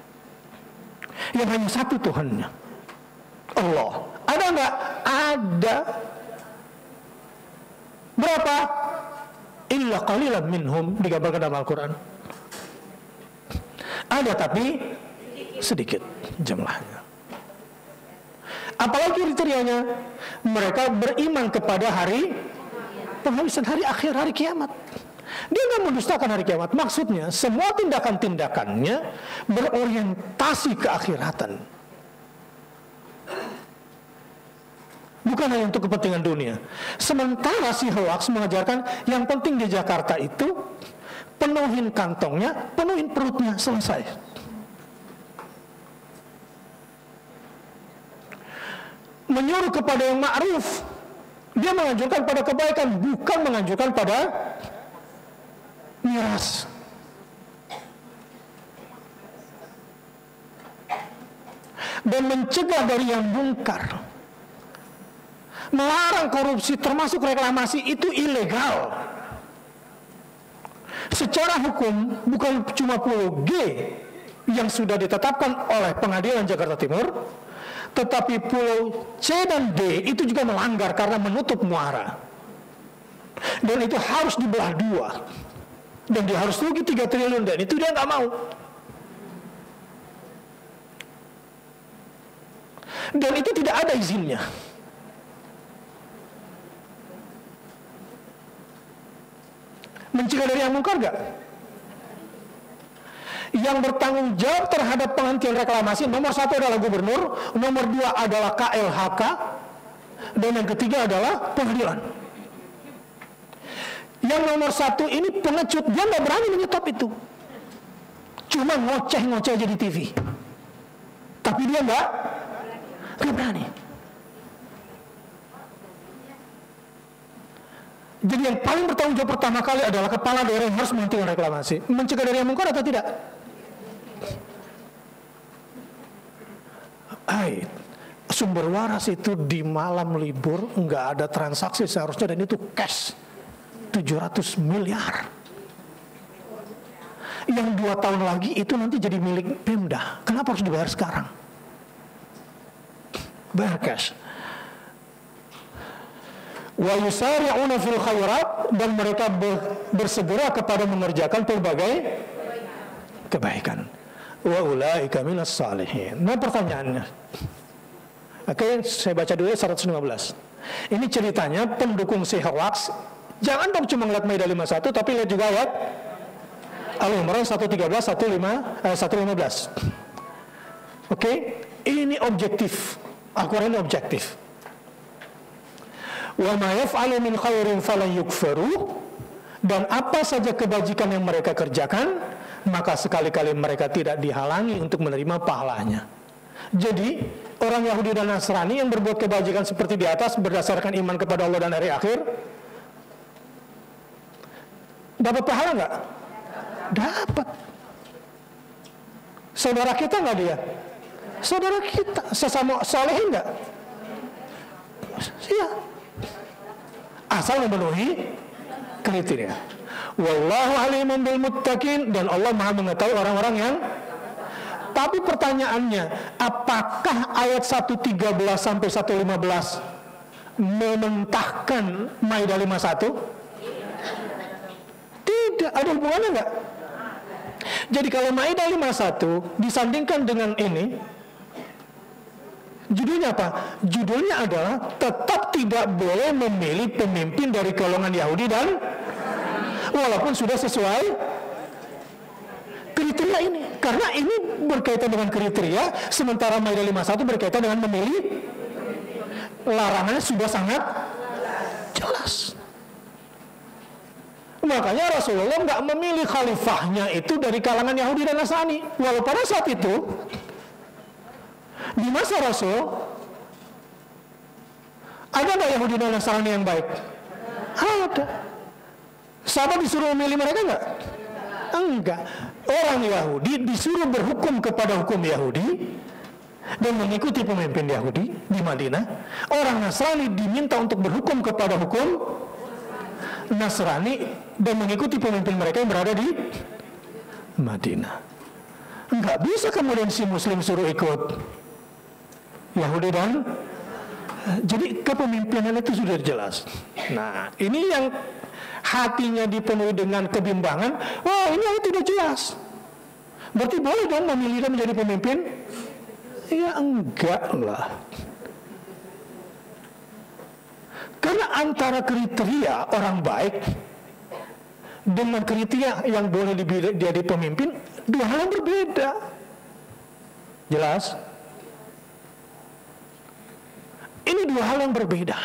yang hanya satu Tuhannya, Allah. Ada enggak? Ada. Berapa? Illa qalilan minhum, digambarkan dalam Al-Quran. Ada tapi sedikit jumlahnya. Apalagi kriterianya? Mereka beriman kepada hari penghabisan, hari akhir, hari kiamat. Dia nggak mendustakan hari kiamat. Maksudnya semua tindakan-tindakannya berorientasi ke akhiratan, bukan hanya untuk kepentingan dunia. Sementara si hoax mengajarkan yang penting di Jakarta itu penuhin kantongnya, penuhin perutnya, selesai. Menyuruh kepada yang ma'ruf, dia menganjurkan pada kebaikan, bukan menganjurkan pada miras. Dan mencegah dari yang mungkar, melarang korupsi termasuk reklamasi, itu ilegal secara hukum. Bukan cuma Pulau G yang sudah ditetapkan oleh Pengadilan Jakarta Timur, tetapi Pulau C dan D itu juga melanggar karena menutup muara, dan itu harus dibelah dua, dan dia harus rugi 3 triliun, dan itu dia nggak mau. Dan itu tidak ada izinnya. Mencegah dari yang mungkar nggak? Yang bertanggung jawab terhadap penghentian reklamasi, nomor 1 adalah gubernur, nomor 2 adalah KLHK, dan yang ketiga adalah pengadilan. Yang nomor 1 ini pengecut, dia nggak berani menyetop itu, cuma ngoceh-ngoceh aja di TV, tapi dia nggak berani. Jadi yang paling bertanggung jawab pertama kali adalah kepala daerah yang harus menghentikan reklamasi. Mencegah dari yang mungkar atau tidak? Sumber waras itu di malam libur nggak ada transaksi seharusnya, dan itu cash 700 miliar. Yang 2 tahun lagi itu nanti jadi milik Pemda. Kenapa harus dibayar sekarang? Bayar cash. Wa yusari'una fil khairat, dan mereka bersegera kepada mengerjakan pelbagai kebaikan. Wa ulaika minas salihin. Nah, pertanyaannya, oke, saya baca dulu 115. Ini ceritanya pendukung si hoax. Jangan dong cuma ngeliat Maidah 51, tapi lihat juga ayat Al-Imran 113, 115. Oke, ini objektif. Al-Quran ini objektif. Wa ma yaf'alu min khairin falan yukfaru, dan apa saja kebajikan yang mereka kerjakan, maka sekali-kali mereka tidak dihalangi untuk menerima pahalanya. Jadi orang Yahudi dan Nasrani yang berbuat kebajikan seperti di atas berdasarkan iman kepada Allah dan hari akhir, dapat pahala nggak? Dapat. Saudara kita nggak dia? Saudara kita sesama solehin nggak? Iya. Asal memenuhi kriteria. Wallahu alimun bil muttaqin, dan Allah Maha mengetahui orang-orang yang. Tapi pertanyaannya, apakah ayat 113 sampai 115 mementahkan Maidah 51? Tidak, ada hubungannya enggak? Jadi kalau Maidah 51 disandingkan dengan ini, judulnya apa? Judulnya adalah tetap tidak boleh memilih pemimpin dari golongan Yahudi dan walaupun sudah sesuai kriteria ini. Karena ini berkaitan dengan kriteria, sementara Maidah 51 berkaitan dengan memilih. Larangannya sudah sangat jelas. Makanya Rasulullah nggak memilih khalifahnya itu dari kalangan Yahudi dan Nasrani. Walau pada saat itu, di masa Rasul, ada nggak Yahudi dan Nasrani yang baik? Ada. Sahabat disuruh memilih mereka nggak? Enggak. Orang Yahudi disuruh berhukum kepada hukum Yahudi dan mengikuti pemimpin Yahudi di Madinah. Orang Nasrani diminta untuk berhukum kepada hukum Nasrani dan mengikuti pemimpin mereka yang berada di Madinah. Enggak bisa kemudian si Muslim suruh ikut Yahudi dan jadi kepemimpinan itu sudah jelas. Nah, ini yang hatinya dipenuhi dengan kebimbangan. Wah, ini tidak jelas. Berarti boleh dong memilih dan menjadi pemimpin? Ya enggak lah. Karena antara kriteria orang baik dengan kriteria yang boleh jadi pemimpin, dua hal yang berbeda. Jelas? Ini dua hal yang berbeda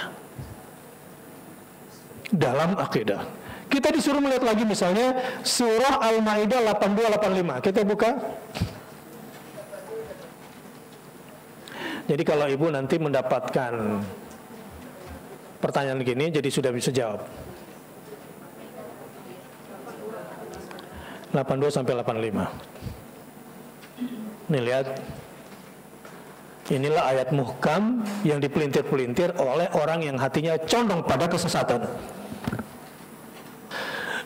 dalam akidah. Kita disuruh melihat lagi misalnya surah Al-Maidah 82-85. Kita buka. Jadi kalau ibu nanti mendapatkan pertanyaan gini, jadi sudah bisa jawab. 82 sampai 85. Nih lihat. Inilah ayat muhkam yang dipelintir-pelintir oleh orang yang hatinya condong pada kesesatan.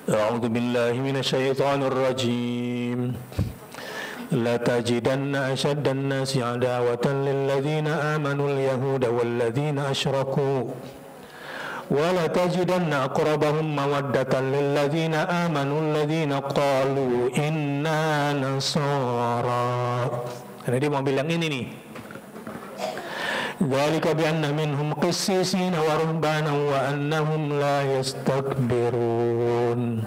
A'udzu billahi minasyaitonir rajim. La tajidanna ashaddan nasi 'adawatan lil ladzina amanu al-yahuda wal ladzina asyraku. Wa la tajidanna aqrabahum mawaddatan lil ladzina amanu alladzina qalu inna nasara. Karena dia mau bilang ini nih. Dzalika bi anna minhum qissisina wa ruhbana wa annahum la yastakbirun.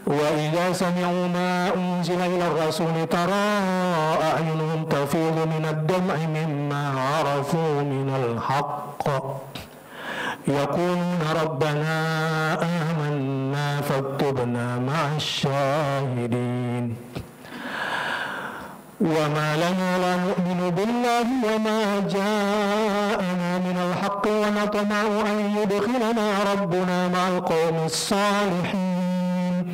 Wa idza sami'u ma unzila ila ar-rasul tara a'yunuhum tafidu min ad-dam'i mimma 'arafu min al-haqq yaquluna rabbana amanna faktubna ma'asy-syahidin. وَمَا لَنَا لَا نُؤْمِنُ بِاللَّهِ وَمَا جَاءَنَا مِنَ الْحَقِّ وَنَطْمَعُ أَنْ يُدْخِلَنَا رَبُّنَا مَعَ الْقَوْمِ الصَّالِحِينَ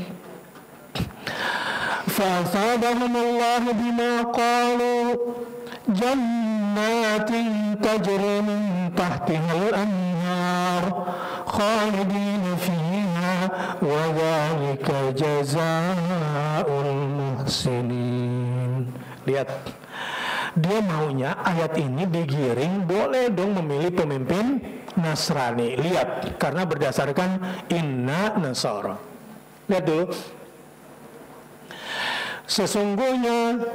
فَأَثَابَهُمُ اللَّهُ بِمَا قَالُوا جَنَّاتٍ تَجْرِي مِنْ تَحْتِهَا الْأَنْهَارُ خَالِدِينَ فِيهَا وَذَلِكَ جَزَاءُ الْمُحْسِنِينَ. Lihat, dia maunya ayat ini digiring, boleh dong memilih pemimpin Nasrani. Lihat, karena berdasarkan inna nasara. Lihat dulu. Sesungguhnya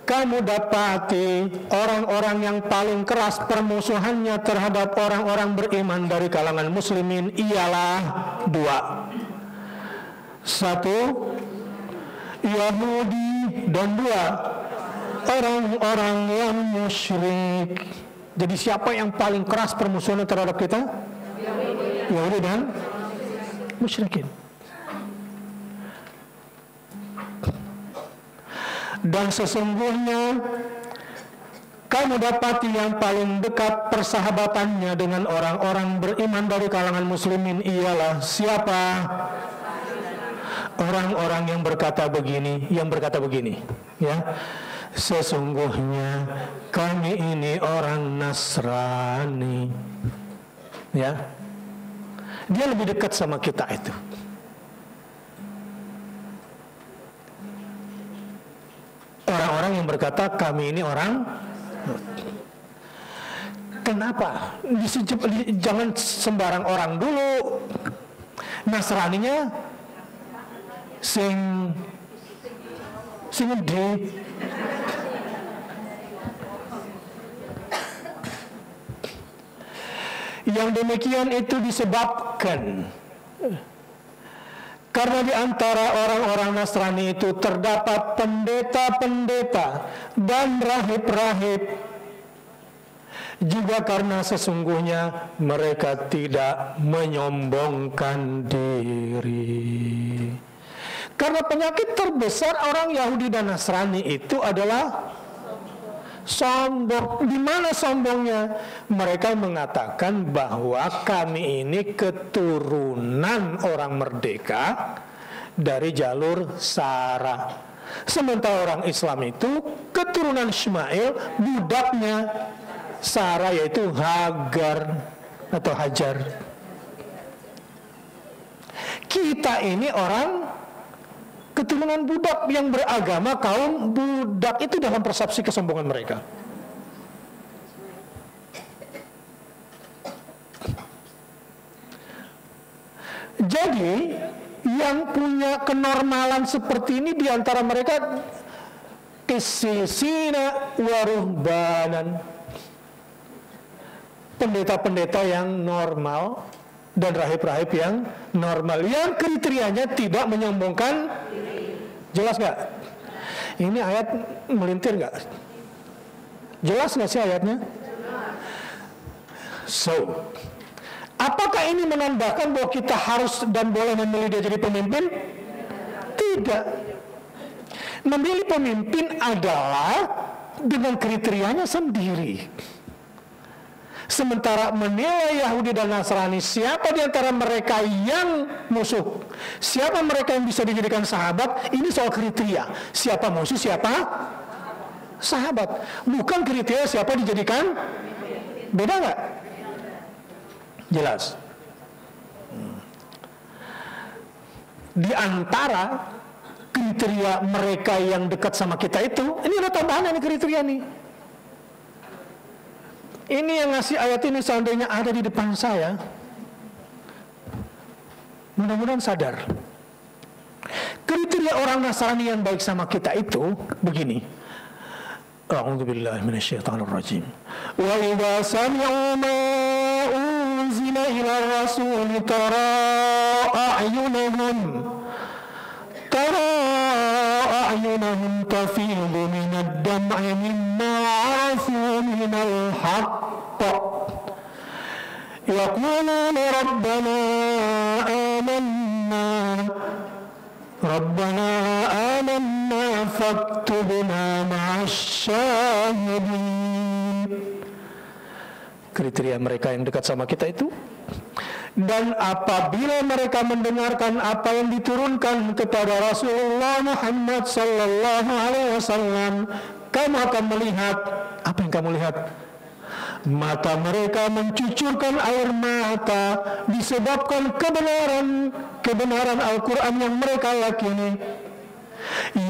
kamu dapati orang-orang yang paling keras permusuhannya terhadap orang-orang beriman dari kalangan muslimin ialah dua. Satu, Yahudi, dan dua, orang-orang yang musyrik. Jadi siapa yang paling keras permusuhannya terhadap kita? Yahudi dan musyrikin. Dan sesungguhnya kamu dapati yang paling dekat persahabatannya dengan orang-orang beriman dari kalangan muslimin ialah siapa? Orang-orang yang berkata begini, ya. Sesungguhnya kami ini orang Nasrani, ya. Dia lebih dekat sama kita itu. Orang-orang yang berkata kami ini orang. Kenapa? Jangan sembarang orang dulu. Nasraninya sing gede. Yang demikian itu disebabkan karena di antara orang-orang Nasrani itu terdapat pendeta-pendeta dan rahib-rahib. Juga karena sesungguhnya mereka tidak menyombongkan diri. Karena penyakit terbesar orang Yahudi dan Nasrani itu adalah sombong. Di mana sombongnya? Mereka mengatakan bahwa kami ini keturunan orang merdeka dari jalur Sarah. Sementara orang Islam itu keturunan Ismail, budaknya Sarah, yaitu Hagar atau Hajar. Kita ini orang keturunan budak yang beragama kaum budak. Itu dalam persepsi kesombongan mereka. Jadi yang punya kenormalan seperti ini diantara mereka qissisina wa ruhbanan, pendeta-pendeta yang normal dan rahib-rahib yang normal, yang kriterianya tidak menyombongkan. Jelas nggak? Ini ayat melintir nggak? Jelas nggak sih ayatnya? So, apakah ini menandakan bahwa kita harus dan boleh memilih dia jadi pemimpin? Tidak. Memilih pemimpin adalah dengan kriterianya sendiri. Sementara menilai Yahudi dan Nasrani, siapa di antara mereka yang musuh, siapa mereka yang bisa dijadikan sahabat, ini soal kriteria. Siapa musuh, siapa sahabat. Bukan kriteria siapa dijadikan. Beda nggak? Jelas. Di antara kriteria mereka yang dekat sama kita itu, ini ada tambahan ini kriteria nih. Ini yang ngasih ayat ini seandainya ada di depan saya, mudah-mudahan sadar. Kriteria orang Nasrani yang baik sama kita itu begini. A'udzubillahi minasyaitonirrajim. Wa idza sami'u ma unzila ila rasul tara a'yunahum tafidu minad dam'i mimma 'arafu minal haqq yaquluna rabbana amanna faktubna ma'asyahidin. Kriteria mereka yang dekat sama kita itu. Dan apabila mereka mendengarkan apa yang diturunkan kepada Rasulullah Muhammad sallallahu alaihi wasallam, kamu akan melihat apa yang kamu lihat? Mata mereka mencucurkan air mata disebabkan kebenaran Al-Quran yang mereka yakini,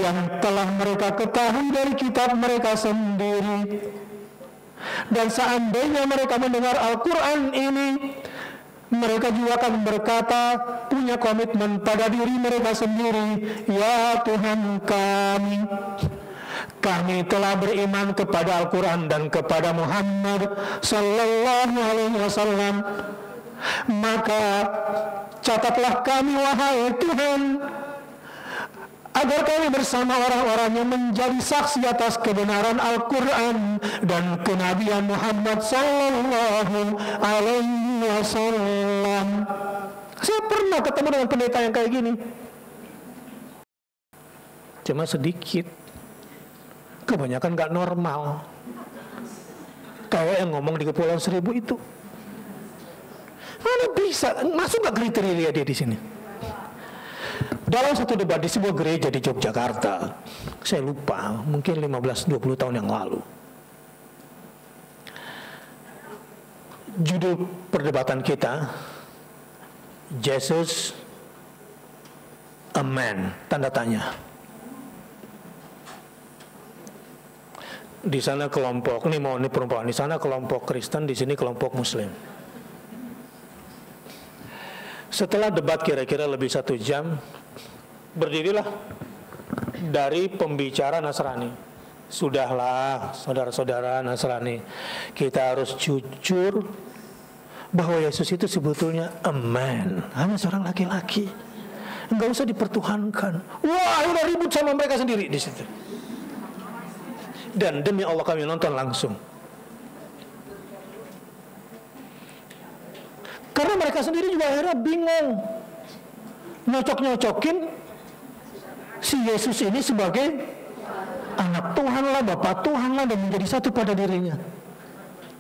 yang telah mereka ketahui dari kitab mereka sendiri. Dan seandainya mereka mendengar Al-Quran ini, mereka juga akan berkata, punya komitmen pada diri mereka sendiri, ya Tuhan kami telah beriman kepada Al-Quran dan kepada Muhammad sallallahu alaihi wasallam. Maka catatlah kami, wahai Tuhan, agar kami bersama orang-orang yang menjadi saksi atas kebenaran Al-Quran dan kenabian Muhammad sallallahu alaihi wasallam. Saya pernah ketemu dengan pendeta yang kayak gini, cuma sedikit, kebanyakan gak normal, kayak yang ngomong di Kepulauan Seribu itu. Mana bisa masuk gak kriteria dia di sini? Dalam satu debat di sebuah gereja di Yogyakarta, saya lupa, mungkin 15-20 tahun yang lalu, judul perdebatan kita, Jesus a man, tanda tanya. Di sana kelompok, ini perumpamaan, di sana kelompok Kristen, di sini kelompok Muslim. Setelah debat kira-kira lebih 1 jam, berdirilah dari pembicara Nasrani. Sudahlah, saudara-saudara Nasrani, kita harus jujur bahwa Yesus itu sebetulnya a man, hanya seorang laki-laki, enggak usah dipertuhankan. Wah, udah ribut sama mereka sendiri di situ. Dan demi Allah kami nonton langsung, karena mereka sendiri juga akhirnya bingung nyocok-nyocokin si Yesus ini sebagai anak Tuhan lah, Bapak Tuhan lah, dan menjadi satu pada dirinya.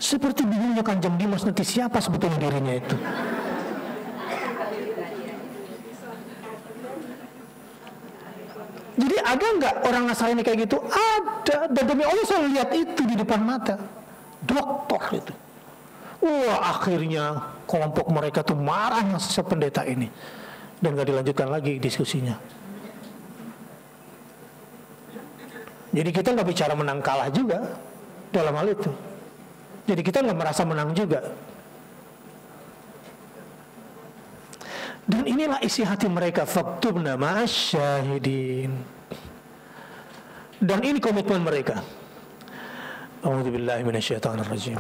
Seperti bingungnya Kanjeng Dimas, nanti siapa sebetulnya dirinya itu. Jadi ada nggak orang Nasrani kayak gitu? Ada, dan demi Allah saya lihat itu di depan mata. Dokter itu. Wah, akhirnya kelompok mereka tuh marah sama pendeta ini, dan gak dilanjutkan lagi diskusinya. Jadi kita nggak bicara menang kalah juga dalam hal itu. Jadi kita nggak merasa menang juga. Dan inilah isi hati mereka, faktubna ma'asyahidin. Dan ini komitmen mereka. A'udzubillahi minasyaitonirrajim.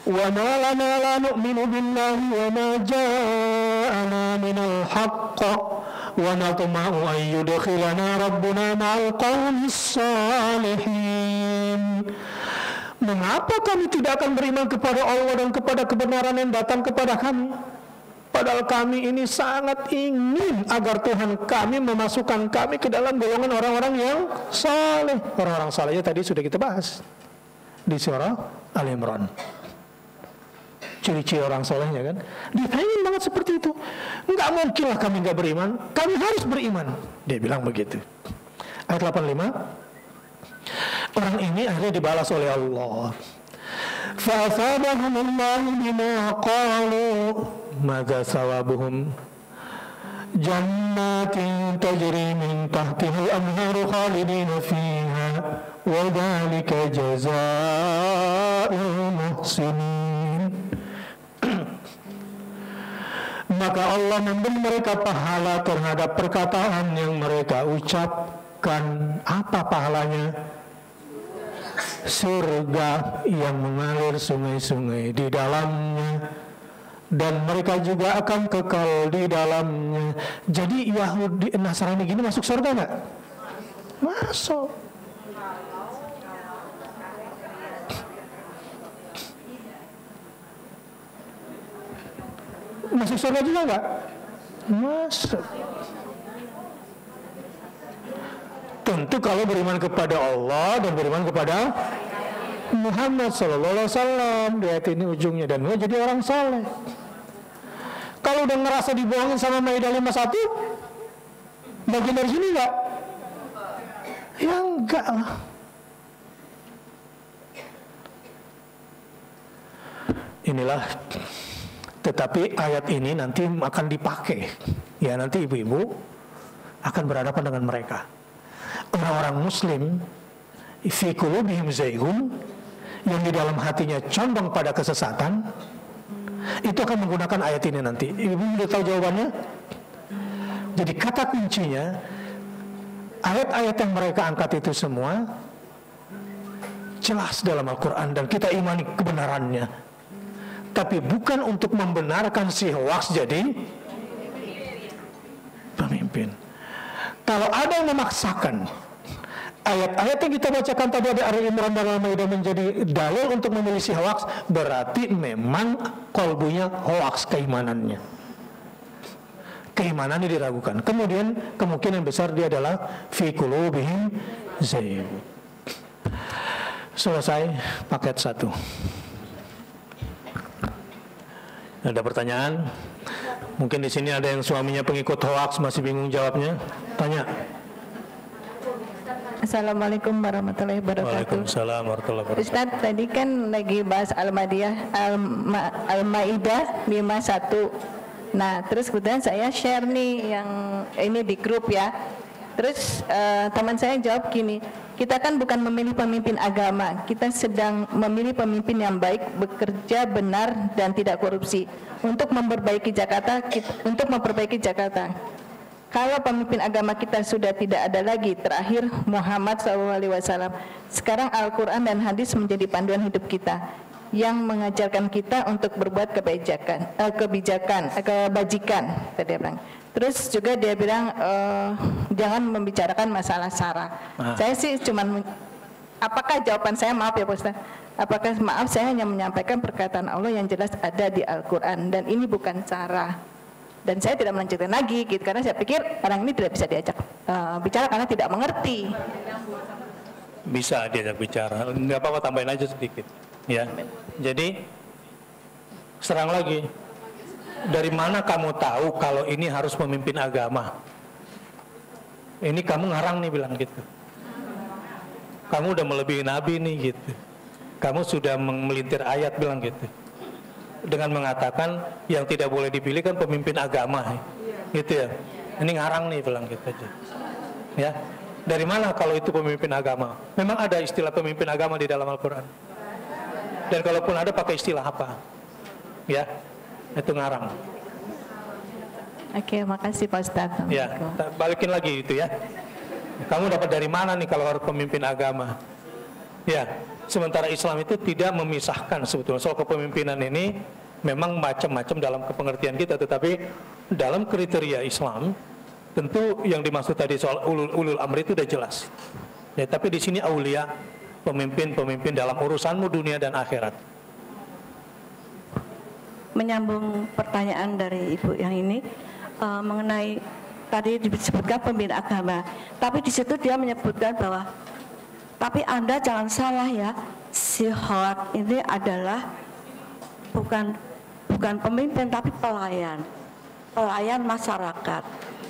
Wa ma lana la nu'minu billahi wa ma ja'ana minal haqq wa natma'u an yudkhilana rabbuna ma'al qaumis salihin. Mengapa kami tidak akan beriman kepada Allah dan kepada kebenaran yang datang kepada kami? Padahal kami ini sangat ingin agar Tuhan kami memasukkan kami ke dalam golongan orang-orang yang saleh. Orang-orang salehnya tadi sudah kita bahas di surah Al-Imran. Ciri-ciri orang solehnya kan, dia pengen banget seperti itu. Enggak mungkin lah kami enggak beriman, kami harus beriman, dia bilang begitu. Ayat 85, orang ini akhirnya dibalas oleh Allah. Fa'asabahumullahu bima qalu, maka sawabuhum jannatin tajri min tahtihal anharu khalidina fiha wa dhalika jazaa'ul muhsinin. Maka Allah memberi mereka pahala terhadap perkataan yang mereka ucapkan. Apa pahalanya? Surga yang mengalir sungai-sungai di dalamnya, dan mereka juga akan kekal di dalamnya. Jadi Yahudi Nasrani gini masuk surga nggak? Masuk. Masuk surga juga nggak? Masuk. Tentu kalau beriman kepada Allah dan beriman kepada Muhammad Sallallahu Alaihi Wasallam, di ayat ini ujungnya, dan mau jadi orang saleh. Kalau udah ngerasa dibohongin sama Maidah 51, bagian dari sini enggak? Ya enggak lah. Inilah, tetapi ayat ini nanti akan dipakai. Ya, nanti ibu-ibu akan berhadapan dengan mereka. Orang-orang Muslim, fi qulubihim zaygun, yang di dalam hatinya condong pada kesesatan, itu akan menggunakan ayat ini nanti. Ibu sudah tahu jawabannya? Jadi kata kuncinya, ayat-ayat yang mereka angkat itu semua jelas dalam Al-Quran dan kita imani kebenarannya. Tapi bukan untuk membenarkan si hoaks jadi pemimpin. Kalau ada yang memaksakan ayat-ayat yang kita bacakan tadi ada Ali Imran dan Al-Maidah menjadi dalil untuk memilih si hoaks, berarti memang kolbunya hoaks keimanannya. Keimanannya diragukan. Kemudian kemungkinan besar dia adalah fi qulubihim zayg. Selesai paket 1. Ada pertanyaan? Mungkin di sini ada yang suaminya pengikut hoaks masih bingung jawabnya. Tanya. Assalamualaikum warahmatullahi wabarakatuh. Waalaikumsalam warahmatullahi wabarakatuh. Ustaz, tadi kan lagi bahas Al-Maidah 51. Nah, terus kemudian saya share nih yang ini di grup ya. Terus teman saya jawab gini, kita kan bukan memilih pemimpin agama, kita sedang memilih pemimpin yang baik, bekerja benar dan tidak korupsi untuk memperbaiki Jakarta. Kalau pemimpin agama kita sudah tidak ada lagi, terakhir Muhammad SAW, sekarang Al-Quran dan hadis menjadi panduan hidup kita yang mengajarkan kita untuk berbuat kebajikan. Tadi dia bilang. Terus juga dia bilang jangan membicarakan masalah sara. Saya sih cuman, apakah jawaban saya, maaf ya Pak Ustaz, apakah maaf saya hanya menyampaikan perkataan Allah yang jelas ada di Al-Quran dan ini bukan sara. Dan saya tidak melanjutkan lagi gitu, karena saya pikir orang ini tidak bisa diajak bicara karena tidak mengerti. Bisa diajak bicara, nggak apa-apa, tambahin aja sedikit ya. Jadi serang lagi, dari mana kamu tahu kalau ini harus memimpin agama? Ini kamu ngarang nih bilang gitu. Kamu udah melebihi Nabi nih gitu. Kamu sudah melintir ayat bilang gitu. Dengan mengatakan yang tidak boleh dipilih kan pemimpin agama, gitu ya. Ini ngarang nih bilang gitu aja. Ya, dari mana kalau itu pemimpin agama? Memang ada istilah pemimpin agama di dalam Al-Quran. Dan kalaupun ada pakai istilah apa? Ya, itu ngarang. Oke, makasih Pak Ustaz. Ya, balikin lagi itu ya. Kamu dapat dari mana nih kalau harus pemimpin agama? Ya, sementara Islam itu tidak memisahkan sebetulnya soal kepemimpinan ini. Memang macam-macam dalam kepengertian kita, tetapi dalam kriteria Islam tentu yang dimaksud tadi soal ulul amri itu udah jelas. Ya, tapi di sini aulia, pemimpin-pemimpin dalam urusanmu dunia dan akhirat. Menyambung pertanyaan dari Ibu yang ini mengenai tadi disebutkan pemimpin agama, tapi di situ dia menyebutkan bahwa tapi Anda jangan salah ya, si hoaks ini adalah bukan pemimpin tapi pelayan masyarakat.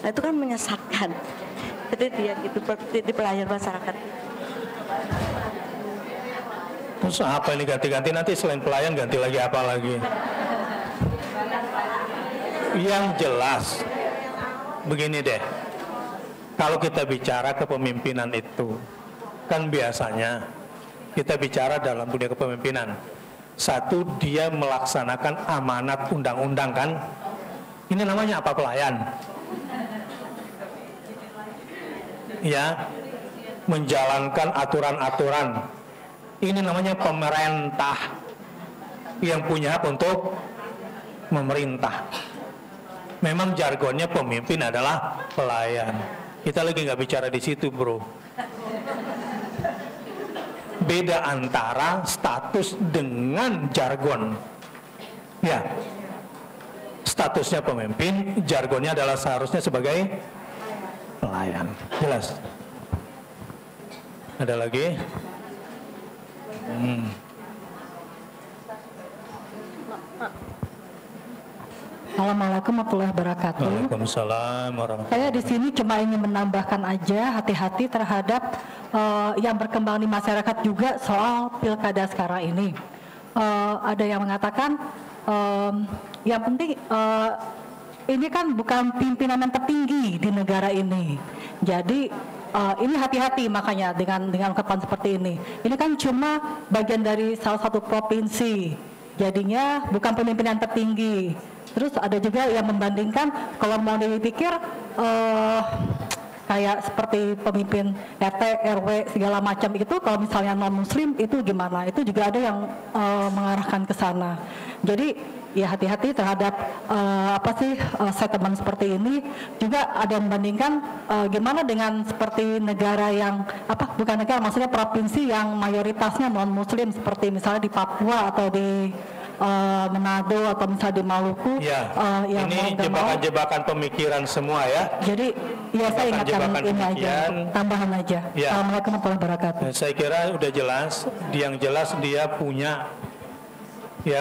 Nah, itu kan menyesatkan. Jadi dia itu di pelayan masyarakat. Terus apa ini ganti-ganti, nanti selain pelayan ganti lagi apa lagi? Yang jelas begini deh, kalau kita bicara kepemimpinan itu kan biasanya kita bicara dalam dunia kepemimpinan, satu, dia melaksanakan amanat undang-undang kan, ini namanya apa? Pelayan. Ya, menjalankan aturan-aturan, ini namanya pemerintah yang punya hak untuk memerintah. Memang jargonnya pemimpin adalah pelayan. Kita lagi nggak bicara di situ, bro. Beda antara status dengan jargon. Ya, statusnya pemimpin, jargonnya adalah seharusnya sebagai pelayan. Jelas? Ada lagi? Assalamualaikum warahmatullahi wabarakatuh. Waalaikumsalam warahmatullahi. Saya di sini cuma ingin menambahkan aja hati-hati terhadap yang berkembang di masyarakat juga soal pilkada sekarang ini. Ada yang mengatakan yang penting ini kan bukan pimpinan yang tertinggi di negara ini. Jadi ini hati-hati makanya dengan ungkapan seperti ini. Ini kan cuma bagian dari salah satu provinsi. Jadinya bukan pemimpinan tertinggi. Terus ada juga yang membandingkan kalau mau dipikir kayak seperti pemimpin RT, RW segala macam itu kalau misalnya non muslim itu gimana? Itu juga ada yang mengarahkan ke sana. Jadi ya hati-hati terhadap statement seperti ini. Juga ada yang membandingkan gimana dengan seperti negara yang bukan negara, maksudnya provinsi yang mayoritasnya non muslim seperti misalnya di Papua atau di Manado atau misalnya di Maluku. Ya, ini jebakan-jebakan pemikiran semua ya. Jadi ya saya ingatkan ini aja, tambahan aja. Ya. Assalamualaikum warahmatullahi wabarakatuh. Saya kira udah jelas. Yang jelas dia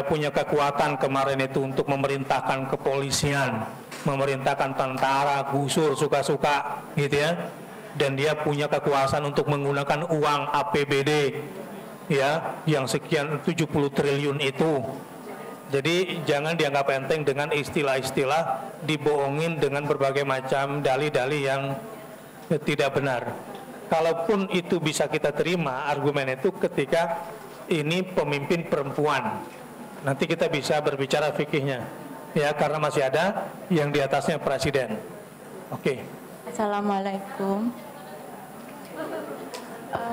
punya kekuatan kemarin itu untuk memerintahkan kepolisian, memerintahkan tentara, gusur suka-suka gitu ya. Dan dia punya kekuasaan untuk menggunakan uang APBD ya, yang sekian 70 triliun itu. Jadi jangan dianggap enteng dengan istilah-istilah, dibohongin dengan berbagai macam dalih-dalih yang tidak benar. Kalaupun itu bisa kita terima argumen itu ketika ini pemimpin perempuan, nanti kita bisa berbicara fikihnya ya, karena masih ada yang di atasnya presiden. Oke. Assalamualaikum.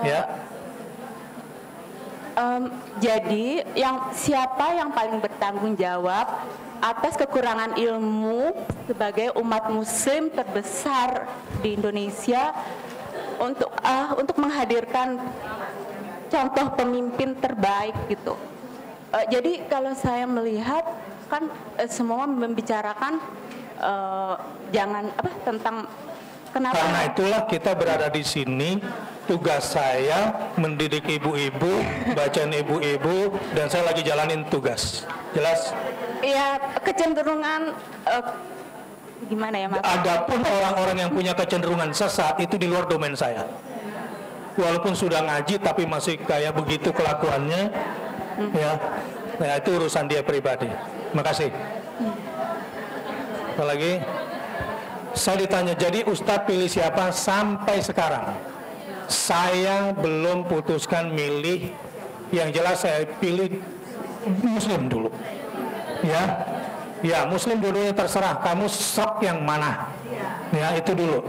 Ya. Jadi siapa yang paling bertanggung jawab atas kekurangan ilmu sebagai umat muslim terbesar di Indonesia untuk menghadirkan contoh pemimpin terbaik gitu. Jadi kalau saya melihat kan semua membicarakan tentang kenapa. Karena itulah kita berada di sini. Tugas saya mendidik ibu-ibu, bacain ibu-ibu, dan saya lagi jalanin tugas. Jelas? Iya, kecenderungan gimana ya, Mas? Adapun orang-orang yang punya kecenderungan sesat itu di luar domain saya. Walaupun sudah ngaji tapi masih kayak begitu kelakuannya, ya itu urusan dia pribadi. Makasih. Apalagi? Saya ditanya, jadi Ustadz pilih siapa sampai sekarang? Saya belum putuskan milih. Yang jelas saya pilih muslim dulu. Ya muslim dulu, terserah kamu sok yang mana. Ya itu dulu.